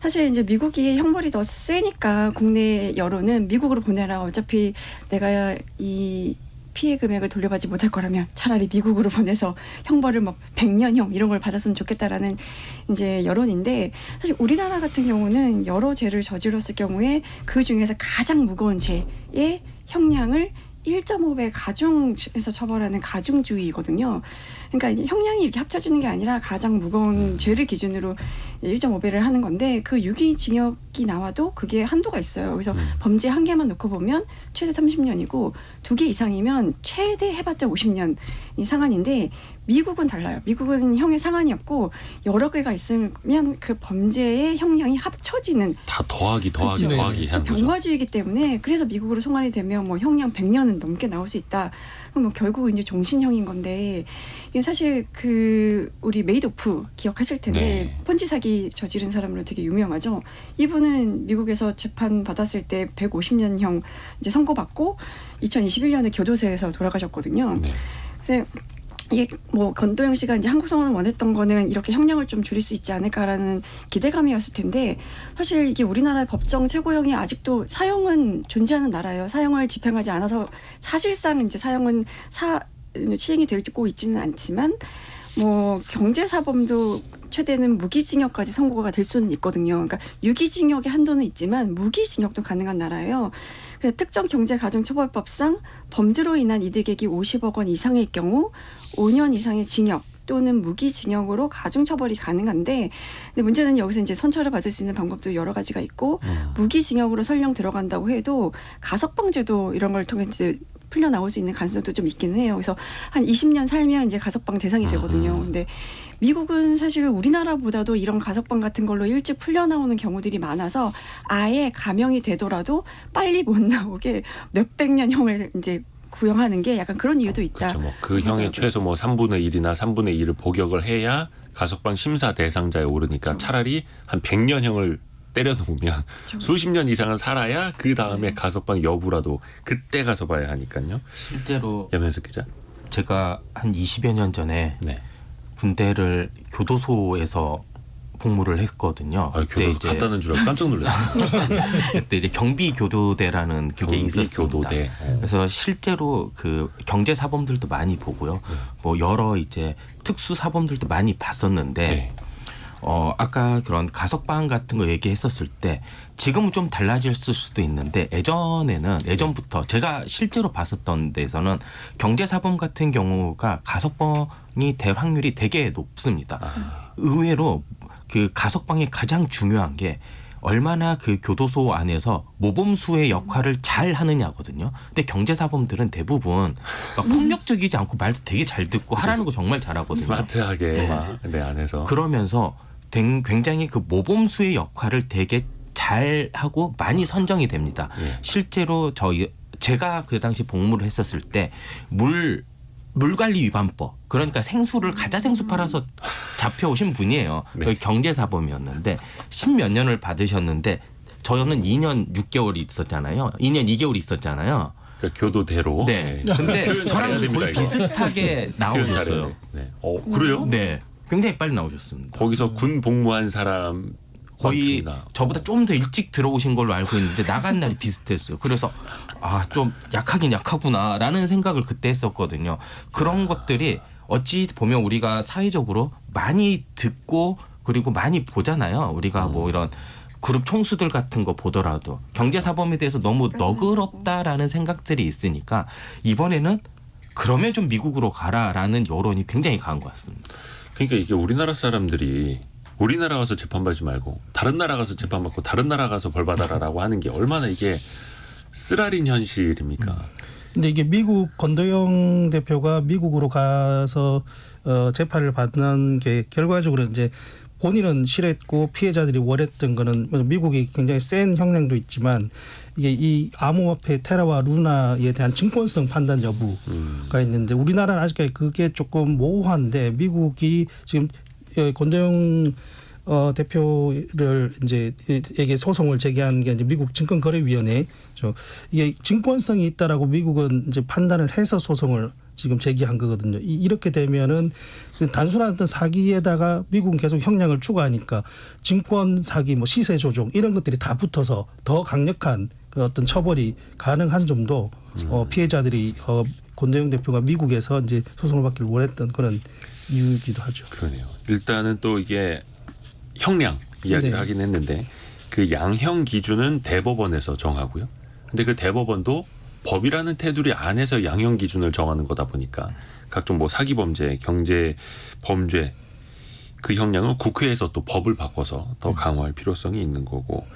사실 이제 미국이 형벌이 더 세니까 국내 여론은 미국으로 보내라. 어차피 내가 이 피해 금액을 돌려받지 못할 거라면 차라리 미국으로 보내서 형벌을 막 100년형 이런 걸 받았으면 좋겠다라는 이제 여론인데, 사실 우리나라 같은 경우는 여러 죄를 저질렀을 경우에 그 중에서 가장 무거운 죄의 형량을 1.5배 가중해서 처벌하는 가중주의거든요. 그러니까 이제 형량이 이렇게 합쳐지는 게 아니라 가장 무거운 죄를 기준으로 1.5배를 하는 건데, 그 유기징역이 나와도 그게 한도가 있어요. 그래서 범죄 한 개만 놓고 보면 최대 30년이고 2개 이상이면 최대 해봤자 50년이 상한인데, 미국은 달라요. 미국은 형의 상한이 없고 여러 개가 있으면 그 범죄의 형량이 합쳐지는, 다 더하기 그렇죠. 하는 거죠. 병과주의이기 때문에 그래서 미국으로 송환이 되면 뭐 형량 100년은 넘게 나올 수 있다. 그럼 뭐 결국은 이제 종신형인 건데, 이게 사실 그 우리 메이도프 기억하실 텐데 네. 폰지 사기 저지른 사람으로 되게 유명하죠. 이분은 미국에서 재판 받았을 때 150년형 이제 선고받고 2021년에 교도소에서 돌아가셨거든요. 네. 그래서 이게 뭐 권도영 씨가 이제 한국 송환을 원했던 거는 이렇게 형량을 좀 줄일 수 있지 않을까라는 기대감이었을 텐데, 사실 이게 우리나라의 법정 최고형이 아직도 사형은 존재하는 나라예요. 사형을 집행하지 않아서 사실상 이제 사형은 시행이 되고 있지는 않지만, 뭐 경제사범도 최대는 무기징역까지 선고가 될 수는 있거든요. 그러니까 유기징역의 한도는 있지만 무기징역도 가능한 나라예요. 그래서 특정 경제가중처벌법상 범죄로 인한 이득액이 50억 원 이상일 경우 5년 이상의 징역 또는 무기징역으로 가중처벌이 가능한데, 근데 문제는 여기서 이제 선처를 받을 수 있는 방법도 여러 가지가 있고, 무기징역으로 설령 들어간다고 해도 가석방제도 이런 걸 통해 이제 풀려 나올 수 있는 가능성도 좀 있기는 해요. 그래서 한 20년 살면 이제 가석방 대상이 되거든요. 근데 미국은 사실 우리나라보다도 이런 가석방 같은 걸로 일찍 풀려 나오는 경우들이 많아서 아예 감형이 되더라도 빨리 못 나오게 몇백 년 형을 이제 구형하는 게 약간 그런 이유도 있다. 그렇죠. 뭐 그 형의 최소 뭐 3분의 1이나 3분의 2를 복역을 해야 가석방 심사 대상자에 오르니까 그렇죠. 차라리 한 100년형을 때려놓으면 그렇죠. 수십 년 이상은 살아야 그 다음에 가석방 여부라도 그때 가서 봐야 하니까요. 실제로 염현석 기자. 제가 한 20여 년 전에 네. 군대를 교도소에서 복무를 했거든요. 그때 교도소 갔다는 줄 알고 깜짝 놀랐어요. 그때 이제 경비교도대라는 그게 있었습니다. 경비교도대. 그래서 실제로 그 경제사범들도 많이 보고요. 뭐 여러 이제 특수사범들도 많이 봤었는데, 네. 아까 그런 가석방 같은 거 얘기했었을 때 지금은 좀 달라졌을 수도 있는데, 예전부터 제가 실제로 봤었던 데서는 경제사범 같은 경우가 가석방이 될 확률이 되게 높습니다. 의외로 그 가석방이 가장 중요한 게 얼마나 그 교도소 안에서 모범수의 역할을 잘 하느냐거든요. 근데 경제사범들은 대부분 막 폭력적이지 않고 말도 되게 잘 듣고 하라는 거 정말 잘하거든요. 스마트하게 내 안에서. 그러면서 굉장히 그 모범수의 역할을 되게 잘 하고 많이 선정이 됩니다. 예. 실제로 제가 그 당시 복무를 했었을 때 물관리 위반법, 그러니까 생수를 가짜 생수 팔아서 잡혀오신 분이에요. 네. 경제사범이었는데 10몇 년을 받으셨는데, 저는 2년 6개월이 있었잖아요. 2년 2개월이 있었잖아요. 그러니까 교도대로. 네. 네. 근데 표현 잘해야 저랑 됩니다, 거의 이거. 비슷하게 표현 잘해야 나오셨어요. 돼. 네. 그래요? 네. 굉장히 빨리 나오셨습니다. 거기서 군 복무한 사람 거의 많구나. 저보다 좀 더 일찍 들어오신 걸로 알고 있는데 나간 날이 비슷했어요. 그래서 좀 약하긴 약하구나라는 생각을 그때 했었거든요. 그런 것들이 어찌 보면 우리가 사회적으로 많이 듣고 그리고 많이 보잖아요. 우리가 뭐 이런 그룹 총수들 같은 거 보더라도 경제사범에 대해서 너무 너그럽다라는 생각들이 있으니까 이번에는 그러면 좀 미국으로 가라라는 여론이 굉장히 강한 것 같습니다. 그러니까 이게 우리나라 사람들이 우리나라 가서 재판받지 말고 다른 나라 가서 재판받고 다른 나라 가서 벌받아라라고 하는 게 얼마나 이게 쓰라린 현실입니까? 근데 이게 미국 권도영 대표가 미국으로 가서 재판을 받는 게 결과적으로 이제 본인은 싫었고 피해자들이 원했던 거는 미국이 굉장히 센 형량도 있지만 이게 이 암호화폐 테라와 루나에 대한 증권성 판단 여부가 있는데, 우리나라는 아직까지 그게 조금 모호한데 미국이 지금 권도영 대표를 이제 에게 소송을 제기한 게 이제 미국 증권거래위원회. 이게 증권성이 있다라고 미국은 이제 판단을 해서 소송을 지금 제기한 거거든요. 이렇게 되면은 단순한 어떤 사기에다가 미국은 계속 형량을 추가하니까 증권 사기, 뭐 시세 조종 이런 것들이 다 붙어서 더 강력한 그 어떤 처벌이 가능한 점도 피해자들이 권도영 대표가 미국에서 이제 소송을 받기를 원했던 그런 이유이기도 하죠. 그러네요. 일단은 또 이게 형량 이야기를 네. 하긴 했는데 그 양형 기준은 대법원에서 정하고요. 근데 그 대법원도 법이라는 테두리 안에서 양형 기준을 정하는 거다 보니까 각종 뭐 사기 범죄, 경제 범죄 그 형량은 국회에서 또 법을 바꿔서 더 강화할 필요성이 있는 거고.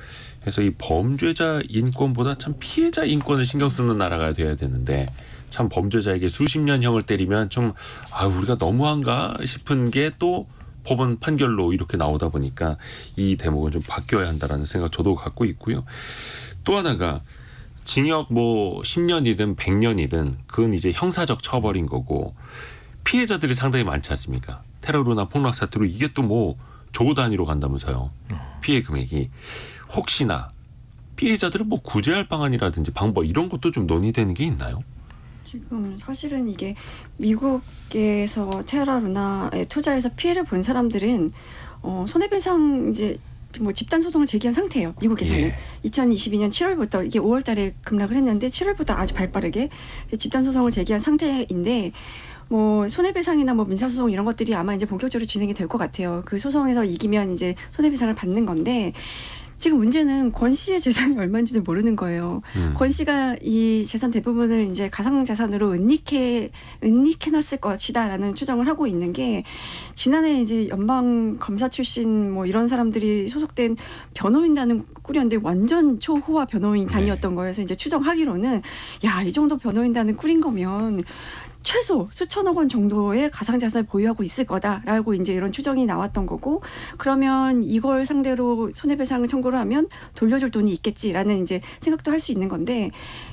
그래서 이 범죄자 인권보다 참 피해자 인권을 신경 쓰는 나라가 돼야 되는데 참 범죄자에게 수십 년형을 때리면 좀 우리가 너무한가 싶은 게 또 법원 판결로 이렇게 나오다 보니까 이 대목은 좀 바뀌어야 한다라는 생각 저도 갖고 있고요. 또 하나가 징역 뭐 10년이든 100년이든 그건 이제 형사적 처벌인 거고 피해자들이 상당히 많지 않습니까? 테러로나 폭락 사태로 이게 또 뭐 조 단위로 간다면서요. 피해 금액이. 혹시나 피해자들을 뭐 구제할 방안이라든지 방법 이런 것도 좀 논의되는 게 있나요? 지금 사실은 이게 미국에서 테라루나에 투자해서 피해를 본 사람들은 손해배상 이제 뭐 집단 소송을 제기한 상태예요. 미국에서는 예. 2022년 7월부터 이게 5월달에 급락을 했는데 7월부터 아주 발빠르게 집단 소송을 제기한 상태인데. 뭐 손해배상이나 뭐 민사소송 이런 것들이 아마 이제 본격적으로 진행이 될 것 같아요. 그 소송에서 이기면 이제 손해배상을 받는 건데 지금 문제는 권 씨의 재산이 얼마인지는 모르는 거예요. 권 씨가 이 재산 대부분을 이제 가상자산으로 은닉해놨을 것이다라는 추정을 하고 있는 게 지난해 이제 연방 검사 출신 뭐 이런 사람들이 소속된 변호인단은 꾸렸는데 완전 초호화 변호인단이었던 거여서 이제 추정하기로는 야, 이 정도 변호인단을 꾸린 거면 최소 수천억 원 정도의 가상자산을 보유하고 있을 거다라고 이제 이런 추정이 나왔던 거고 그러면 이걸 상대로 손해배상을 청구를 하면 돌려줄 돈이 있겠지라는 이제 생각도 할 수 있는 건데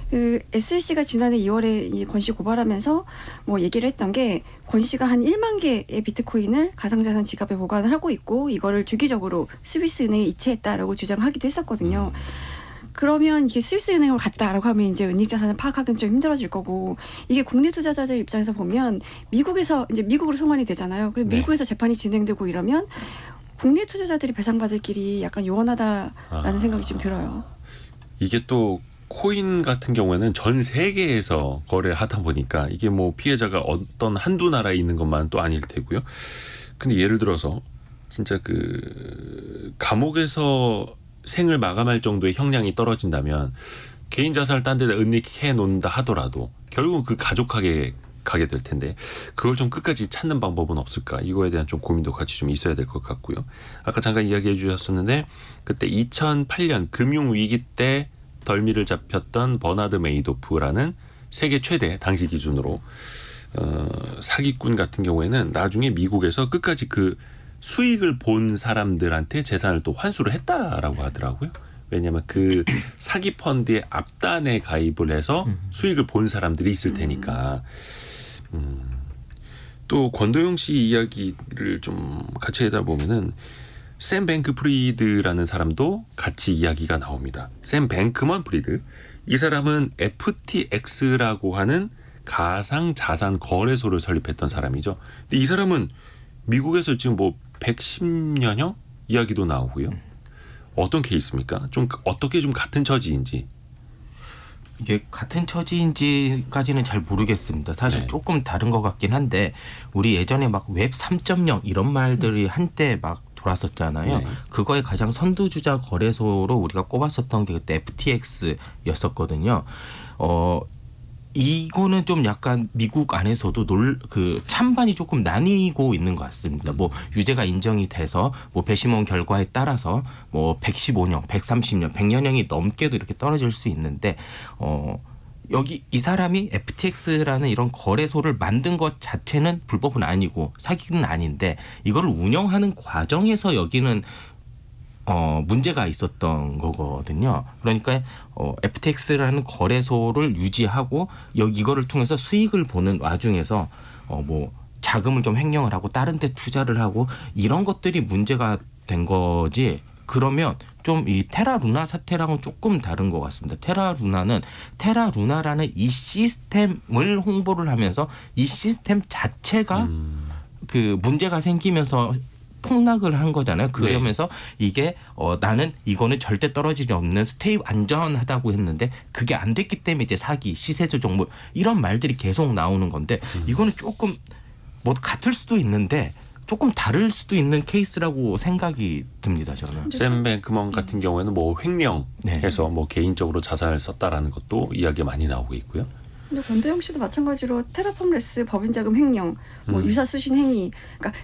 그 SLC가 지난해 2월에 이 권 씨 고발하면서 뭐 얘기를 했던 게 권 씨가 한 1만 개의 비트코인을 가상자산 지갑에 보관을 하고 있고 이거를 주기적으로 스위스 은행에 이체했다라고 주장하기도 했었거든요. 그러면 이게 스위스 은행으로 갔다라고 하면 이제 은닉 자산을 파악하기는 좀 힘들어질 거고 이게 국내 투자자들 입장에서 보면 미국에서 이제 미국으로 송환이 되잖아요. 그리고 미국에서 재판이 진행되고 이러면 국내 투자자들이 배상받을 길이 약간 요원하다라는 생각이 좀 들어요. 이게 또 코인 같은 경우에는 전 세계에서 거래를 하다 보니까 이게 뭐 피해자가 어떤 한두 나라에 있는 것만 또 아닐 테고요. 근데 예를 들어서 진짜 그 감옥에서 생을 마감할 정도의 형량이 떨어진다면 개인 자산을 딴 데다 은닉해 놓는다 하더라도 결국은 그 가족에게 가게 될 텐데 그걸 좀 끝까지 찾는 방법은 없을까? 이거에 대한 좀 고민도 같이 좀 있어야 될 것 같고요. 아까 잠깐 이야기해 주셨었는데 그때 2008년 금융위기 때 덜미를 잡혔던 버나드 메이도프라는 세계 최대 당시 기준으로 사기꾼 같은 경우에는 나중에 미국에서 끝까지 그 수익을 본 사람들한테 재산을 또 환수를 했다라고 하더라고요. 왜냐하면 그 사기 펀드의 앞단에 가입을 해서 수익을 본 사람들이 있을 테니까. 또 권도영 씨 이야기를 좀 같이 하다 보면은 샘 뱅크프리드라는 사람도 같이 이야기가 나옵니다. 샘 뱅크먼 프리드. 이 사람은 FTX라고 하는 가상 자산 거래소를 설립했던 사람이죠. 근데 이 사람은 미국에서 지금 뭐 110년형 이야기도 나오고요. 어떤 케이스입니까? 좀 어떻게 좀 같은 처지인지. 이게 같은 처지인지까지는 잘 모르겠습니다. 사실 네. 조금 다른 것 같긴 한데 우리 예전에 막 웹 3.0 이런 말들이 한때 막 돌았었잖아요. 네. 그거의 가장 선두주자 거래소로 우리가 꼽았었던 게 그때 FTX였었거든요. 이거는 좀 약간 미국 안에서도 그 찬반이 조금 나뉘고 있는 것 같습니다. 뭐 유죄가 인정이 돼서 뭐 배심원 결과에 따라서 뭐 115년, 130년, 100년형이 넘게도 이렇게 떨어질 수 있는데 여기 이 사람이 FTX라는 이런 거래소를 만든 것 자체는 불법은 아니고 사기는 아닌데 이거를 운영하는 과정에서 여기는 문제가 있었던 거거든요. 그러니까 FTX라는 거래소를 유지하고 이거를 통해서 수익을 보는 와중에서 뭐 자금을 좀 횡령을 하고 다른 데 투자를 하고 이런 것들이 문제가 된 거지. 그러면 좀 이 테라루나 사태랑은 조금 다른 것 같습니다. 테라루나라는 이 시스템을 홍보를 하면서 이 시스템 자체가 그 문제가 생기면서 폭락을 한 거잖아요. 그러면서 이게 나는 이거는 절대 떨어질 리 없는 스테이 안전하다고 했는데 그게 안 됐기 때문에 이제 사기, 시세 조정 뭐 이런 말들이 계속 나오는 건데 이거는 조금 뭐 같을 수도 있는데 조금 다를 수도 있는 케이스라고 생각이 듭니다. 저는. 샘 뱅크먼 같은 경우에는 뭐 횡령해서 뭐 개인적으로 자산을 썼다라는 것도 이야기가 많이 나오고 있고요. 근데 권도영 씨도 마찬가지로 테라폼레스 법인자금 횡령, 뭐 유사수신 행위, 그러니까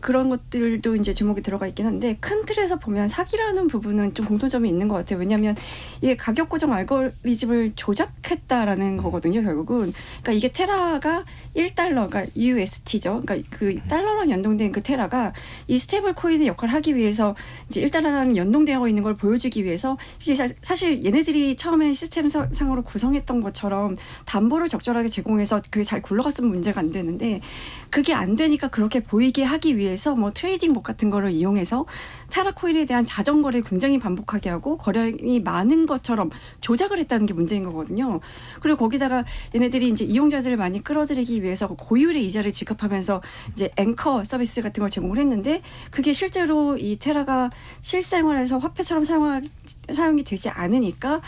그런 것들도 이제 주목이 들어가 있긴 한데 큰 틀에서 보면 사기라는 부분은 좀 공통점이 있는 것 같아요. 왜냐하면 이게 가격 고정 알고리즘을 조작했다라는 거거든요. 결국은 그러니까 이게 테라가 1달러, 그러니까 UST죠. 그러니까 그 달러랑 연동된 그 테라가 이 스테이블 코인의 역할을 하기 위해서 이제 1달러랑 연동되어 있는 걸 보여주기 위해서 이게 사실 얘네들이 처음에 시스템 상으로 구성했던 것처럼 담보를 적절하게 제공해서 그게 잘 굴러갔으면 문제가 안 되는데 그게 안 되니까 그렇게 보이게 하기 위해서 뭐 트레이딩 봇 같은 거를 이용해서 테라 코인에 대한 자정 거래를 굉장히 반복하게 하고 거래량이 많은 것처럼 조작을 했다는 게 문제인 거거든요. 그리고 거기다가 얘네들이 이제 이용자들을 많이 끌어들이기 위해서 고율의 이자를 지급하면서 이제 앵커 서비스 같은 걸 제공을 했는데 그게 실제로 이 테라가 실생활에서 화폐처럼 사용이 되지 않으니까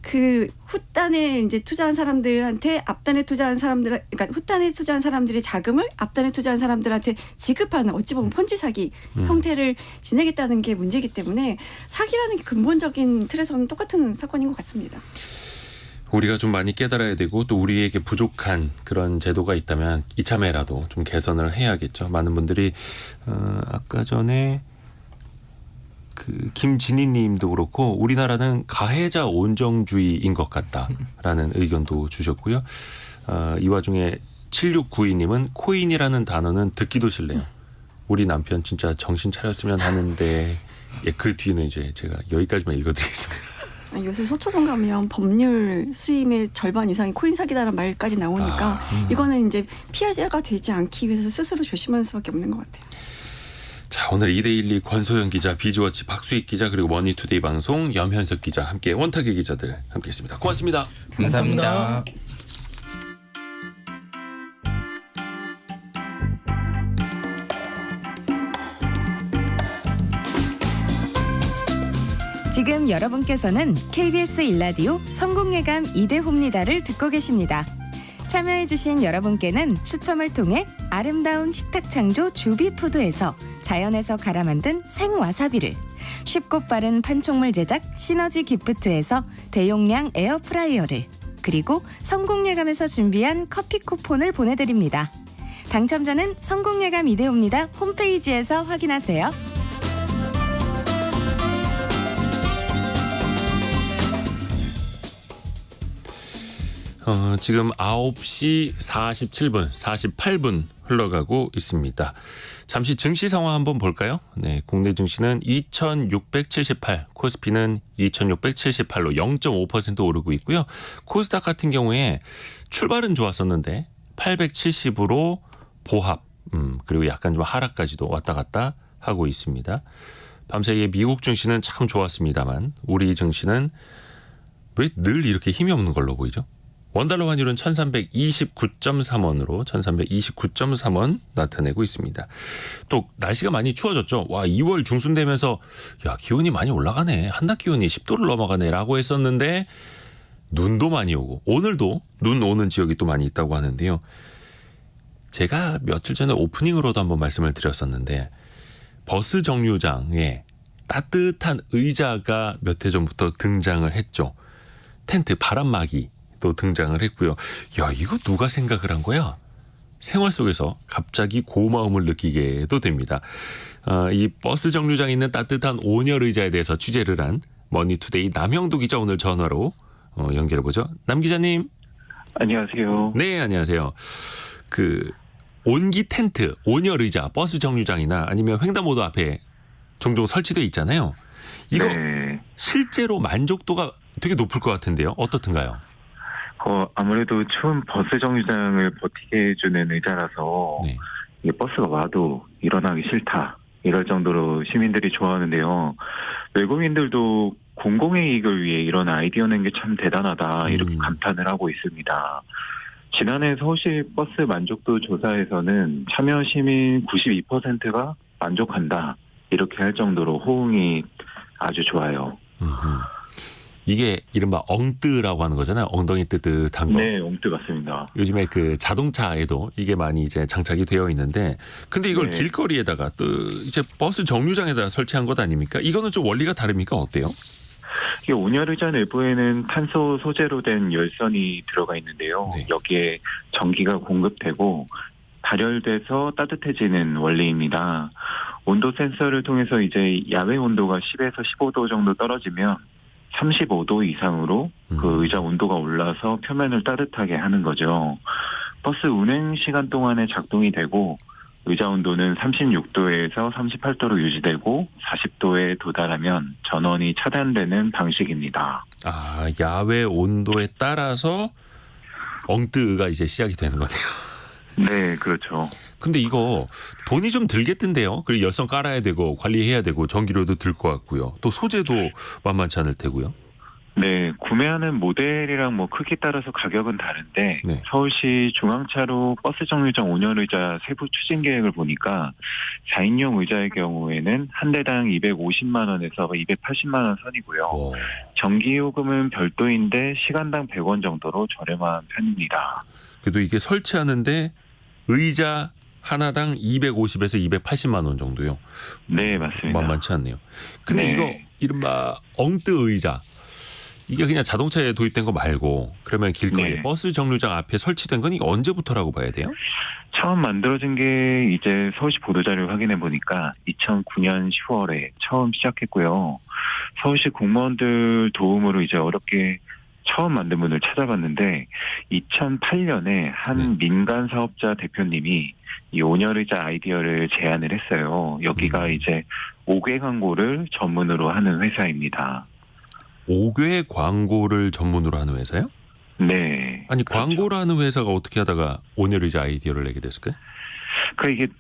그 후단에 이제 투자한 사람들한테 앞단에 투자한 사람들, 그러니까 후단에 투자한 사람들의 자금을 앞단에 투자한 사람들한테 지급하는 어찌 보면 폰지 사기 형태를 진행했다는 게 문제이기 때문에 사기라는 게 근본적인 틀에서는 똑같은 사건인 것 같습니다. 우리가 좀 많이 깨달아야 되고 또 우리에게 부족한 그런 제도가 있다면 이참에라도 좀 개선을 해야겠죠. 많은 분들이 아까 전에 그 김진희님도 그렇고 우리나라는 가해자 온정주의인 것 같다라는 의견도 주셨고요. 이 와중에 7692님은 코인이라는 단어는 듣기도 싫네요. 우리 남편 진짜 정신 차렸으면 하는데 예, 그 뒤는 이제 제가 여기까지만 읽어드리겠습니다. 요새 서초동 가면 법률 수임의 절반 이상이 코인 사기다라는 말까지 나오니까 이거는 이제 피해자가 되지 않기 위해서 스스로 조심하는 수밖에 없는 것 같아요. 자, 오늘 2대12 권소영 기자, 비즈워치 박수익 기자 그리고 머니투데이 방송 염현석 기자 함께 원탁의 기자들 함께했습니다. 고맙습니다. 감사합니다. 지금 여러분께서는 KBS 1라디오 성공예감 2대호입니다를 듣고 계십니다. 참여해주신 여러분께는 추첨을 통해 아름다운 식탁 창조 주비푸드에서 자연에서 갈아 만든 생와사비를, 쉽고 빠른 판촉물 제작 시너지 기프트에서 대용량 에어프라이어를, 그리고 성공예감에서 준비한 커피 쿠폰을 보내드립니다. 당첨자는 성공예감 2대호입니다 홈페이지에서 확인하세요. 지금 9시 47분, 48분 흘러가고 있습니다. 잠시 증시 상황 한번 볼까요? 네, 국내 증시는 2678, 코스피는 2678로 0.5% 오르고 있고요. 코스닥 같은 경우에 출발은 좋았었는데 870으로 보합, 그리고 약간 좀 하락까지도 왔다 갔다 하고 있습니다. 밤사이에 미국 증시는 참 좋았습니다만 우리 증시는 왜 늘 이렇게 힘이 없는 걸로 보이죠? 원달러 환율은 1329.3원으로 1329.3원 나타내고 있습니다. 또 날씨가 많이 추워졌죠. 와, 2월 중순 되면서 야, 기온이 많이 올라가네. 한낮 기온이 10도를 넘어가네라고 했었는데 눈도 많이 오고 오늘도 눈 오는 지역이 또 많이 있다고 하는데요. 제가 며칠 전에 오프닝으로도 한번 말씀을 드렸었는데 버스 정류장에 따뜻한 의자가 몇 해 전부터 등장을 했죠. 텐트 바람막이 또 등장을 했고요. 야, 이거 누가 생각을 한 거야? 생활 속에서 갑자기 고마움을 느끼게도 됩니다. 이 버스 정류장에 있는 따뜻한 온열 의자에 대해서 취재를 한 머니투데이 남형도 기자 오늘 전화로 연결해보죠. 남 기자님. 안녕하세요. 네, 안녕하세요. 그 온기 텐트, 온열 의자, 버스 정류장이나 아니면 횡단보도 앞에 종종 설치되어 있잖아요. 이거 네. 실제로 만족도가 되게 높을 것 같은데요. 어떻든가요? 아무래도 추운 버스 정류장을 버티게 해주는 의자라서 네. 이게 버스가 와도 일어나기 싫다 이럴 정도로 시민들이 좋아하는데요. 외국인들도 공공의 이익을 위해 이런 아이디어 낸 게 참 대단하다 이렇게 감탄을 하고 있습니다. 지난해 서울시 버스 만족도 조사에서는 참여 시민 92%가 만족한다 이렇게 할 정도로 호응이 아주 좋아요. 이게 이른바 엉뜨라고 하는 거잖아요. 엉덩이 뜨뜻한 거. 네, 엉뜨 같습니다. 요즘에 그 자동차에도 이게 많이 이제 장착이 되어 있는데, 근데 이걸 네. 길거리에다가 또 이제 버스 정류장에다가 설치한 것 아닙니까? 이거는 좀 원리가 다릅니까? 어때요? 이게 온열의자 내부에는 탄소 소재로 된 열선이 들어가 있는데요. 네. 여기에 전기가 공급되고 발열돼서 따뜻해지는 원리입니다. 온도 센서를 통해서 이제 야외 온도가 10에서 15도 정도 떨어지면 35도 이상으로 그 의자 온도가 올라서 표면을 따뜻하게 하는 거죠. 버스 운행 시간 동안에 작동이 되고 의자 온도는 36도에서 38도로 유지되고 40도에 도달하면 전원이 차단되는 방식입니다. 아, 야외 온도에 따라서 엉뜨가 이제 시작이 되는 거네요. 네, 그렇죠. 근데 이거 돈이 좀 들겠던데요. 그리고 열선 깔아야 되고 관리해야 되고 전기료도 들 것 같고요. 또 소재도 만만치 않을 테고요. 네, 구매하는 모델이랑 뭐 크기 따라서 가격은 다른데 네. 서울시 중앙차로 버스 정류장 온열의자 세부 추진 계획을 보니까 4인용 의자의 경우에는 한 대당 250만 원에서 280만 원 선이고요. 전기요금은 별도인데 시간당 100원 정도로 저렴한 편입니다. 그래도 이게 설치하는데 의자 하나당 250에서 280만 원 정도요. 네, 맞습니다. 만만치 않네요. 근데 네. 이거 이른바 엉뜨 의자. 이게 그냥 자동차에 도입된 거 말고 그러면 길거리 네. 버스 정류장 앞에 설치된 건 이게 언제부터라고 봐야 돼요? 처음 만들어진 게 이제 서울시 보도자료를 확인해 보니까 2009년 10월에 처음 시작했고요. 서울시 공무원들 도움으로 이제 어렵게 처음 만든 분을 찾아봤는데 2008년에 한 네. 민간 사업자 대표님이 이 온열의자 아이디어를 제안을 했어요. 여기가 이제 5개 광고를 전문으로 하는 회사입니다. 5개 광고를 전문으로 하는 회사요? 네. 아니 그렇죠. 광고를 하는 회사가 어떻게 하다가 온열의자 아이디어를 내게 됐을까요? 그러니까 이게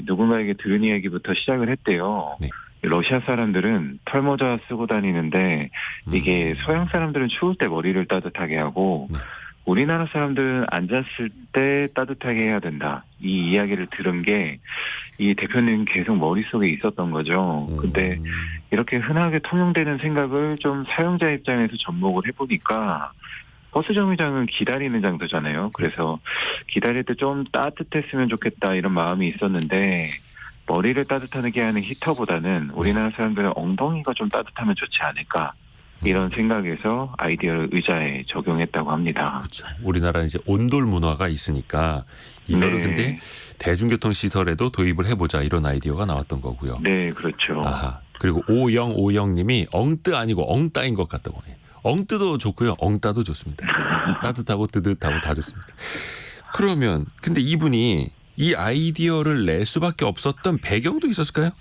누군가에게 들은 이야기부터 시작을 했대요. 네. 러시아 사람들은 털모자 쓰고 다니는데 이게 서양 사람들은 추울 때 머리를 따뜻하게 하고 네. 우리나라 사람들은 앉았을 때 따뜻하게 해야 된다. 이 이야기를 들은 게 이 대표님 계속 머릿속에 있었던 거죠. 근데 이렇게 흔하게 통용되는 생각을 좀 사용자 입장에서 접목을 해보니까 버스 정류장은 기다리는 장소잖아요. 그래서 기다릴 때 좀 따뜻했으면 좋겠다 이런 마음이 있었는데 머리를 따뜻하게 하는 히터보다는 우리나라 사람들은 엉덩이가 좀 따뜻하면 좋지 않을까 이런 생각에서 아이디어를 의자에 적용했다고 합니다. 그렇죠. 우리나라는 이제 온돌 문화가 있으니까 이거를 네. 근데 대중교통 시설에도 도입을 해보자 이런 아이디어가 나왔던 거고요. 네, 그렇죠. 아하. 그리고 5050님이 엉뜨 아니고 엉따인 것 같다고. 엉뜨도 좋고요. 엉따도 좋습니다. 따뜻하고 뜨뜻하고 다 좋습니다. 그러면 근데 이분이 이 아이디어를 낼 수밖에 없었던 배경도 있었을까요?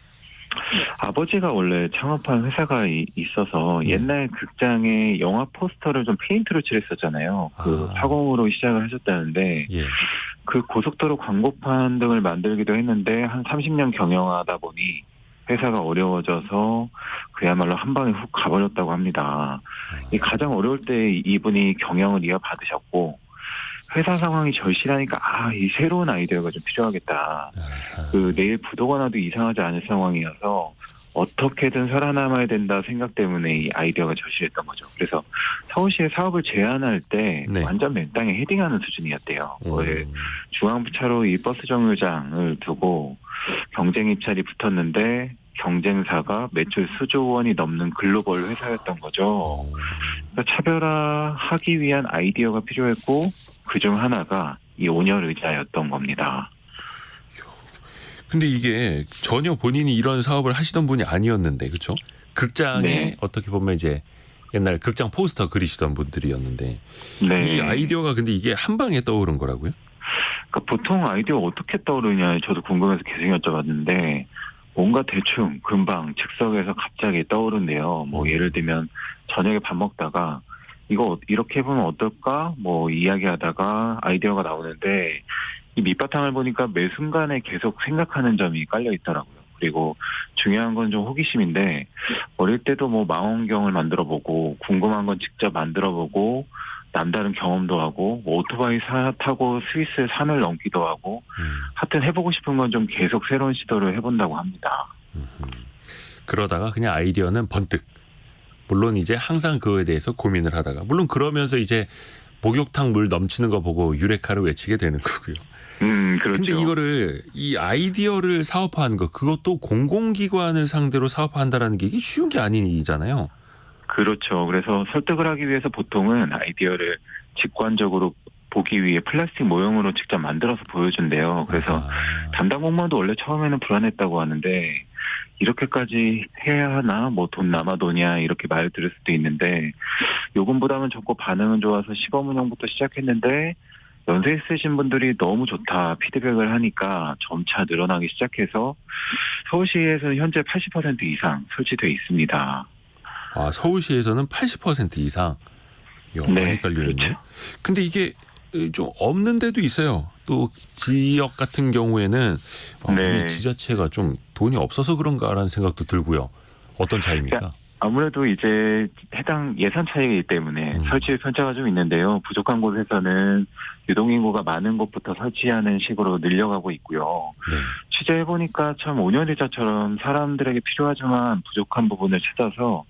아버지가 원래 창업한 회사가 있어서 옛날 극장에 영화 포스터를 좀 페인트로 칠했었잖아요. 그 아. 사공으로 시작을 하셨다는데 예. 그 고속도로 광고판 등을 만들기도 했는데 한 30년 경영하다 보니 회사가 어려워져서 그야말로 한 방에 훅 가버렸다고 합니다. 이 가장 어려울 때 이분이 경영을 이어받으셨고 회사 상황이 절실하니까 이 새로운 아이디어가 좀 필요하겠다. 그 내일 부도가 나도 이상하지 않을 상황이어서 어떻게든 살아남아야 된다 생각 때문에 이 아이디어가 절실했던 거죠. 그래서 서울시에 사업을 제안할 때 네. 완전 맨땅에 헤딩하는 수준이었대요. 중앙차로 이 버스 정류장을 두고 경쟁 입찰이 붙었는데 경쟁사가 매출 수조 원이 넘는 글로벌 회사였던 거죠. 그러니까 차별화하기 위한 아이디어가 필요했고 그중 하나가 이 온열 의자였던 겁니다. 근데 이게 전혀 본인이 이런 사업을 하시던 분이 아니었는데, 그렇죠? 극장에 네. 어떻게 보면 이제 옛날 극장 포스터 그리시던 분들이었는데 네. 이 아이디어가 근데 이게 한 방에 떠오른 거라고요? 그러니까 보통 아이디어 어떻게 떠오르냐 저도 궁금해서 계속 여쭤봤는데 뭔가 대충 금방 즉석에서 갑자기 떠오른대요. 뭐 예를 들면 저녁에 밥 먹다가 이거 이렇게 해보면 어떨까? 뭐 이야기하다가 아이디어가 나오는데 이 밑바탕을 보니까 매 순간에 계속 생각하는 점이 깔려 있더라고요. 그리고 중요한 건 좀 호기심인데 어릴 때도 뭐 망원경을 만들어보고 궁금한 건 직접 만들어보고 남다른 경험도 하고 뭐 오토바이 타고 스위스의 산을 넘기도 하고 하여튼 해보고 싶은 건 좀 계속 새로운 시도를 해본다고 합니다. 그러다가 그냥 아이디어는 번뜩. 물론 이제 항상 그거에 대해서 고민을 하다가 물론 그러면서 이제 목욕탕 물 넘치는 거 보고 유레카를 외치게 되는 거고요. 그렇죠. 근데 이거를 이 아이디어를 사업화하는 거 그것도 공공기관을 상대로 사업화한다라는 게 이게 쉬운 게 아니잖아요. 그렇죠. 그래서 설득을 하기 위해서 보통은 아이디어를 직관적으로 보기 위해 플라스틱 모형으로 직접 만들어서 보여준대요. 그래서 담당 공무원도 원래 처음에는 불안했다고 하는데 이렇게까지 해야 하나? 뭐 돈 남아도냐? 이렇게 말 들을 수도 있는데 요금 부담은 적고 반응은 좋아서 시범 운영부터 시작했는데 연세 있으신 분들이 너무 좋다 피드백을 하니까 점차 늘어나기 시작해서 서울시에서는 현재 80% 이상 설치돼 있습니다. 아, 서울시에서는 80% 이상. 이야, 네, 많이 깔려있네. 그렇죠. 근데 이게 좀 없는 데도 있어요. 또 지역 같은 경우에는 네. 우리 지자체가 좀 돈이 없어서 그런가라는 생각도 들고요. 어떤 차이입니까? 아무래도 이제 해당 예산 차이이기 때문에 설치 편차가 좀 있는데요. 부족한 곳에서는 유동인구가 많은 곳부터 설치하는 식으로 늘려가고 있고요. 네. 취재해보니까 참 5년 의자처럼 사람들에게 필요하지만 부족한 부분을 찾아서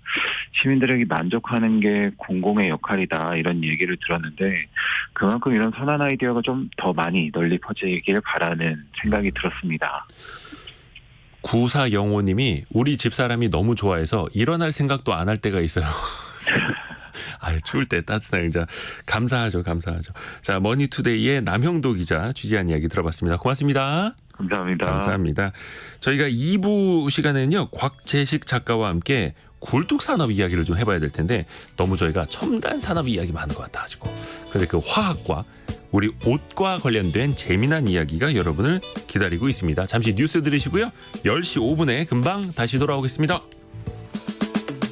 시민들에게 만족하는 게 공공의 역할이다 이런 얘기를 들었는데 그만큼 이런 선한 아이디어가 좀 더 많이 널리 퍼지길 바라는 생각이 들었습니다. 9405님이 우리 집사람이 너무 좋아해서 일어날 생각도 안 할 때가 있어요. 아유, 추울 때 따뜻한 의자. 감사하죠. 자, 머니투데이의 남형도 기자 취재한 이야기 들어봤습니다. 고맙습니다. 감사합니다. 감사합니다. 저희가 2부 시간에는요. 곽재식 작가와 함께 굴뚝 산업 이야기를 좀 해봐야 될 텐데 너무 저희가 첨단 산업 이야기 많은 것 같아가지고 그런데 그 화학과 우리 옷과 관련된 재미난 이야기가 여러분을 기다리고 있습니다. 잠시 뉴스 들으시고요. 10시 5분에 금방 다시 돌아오겠습니다.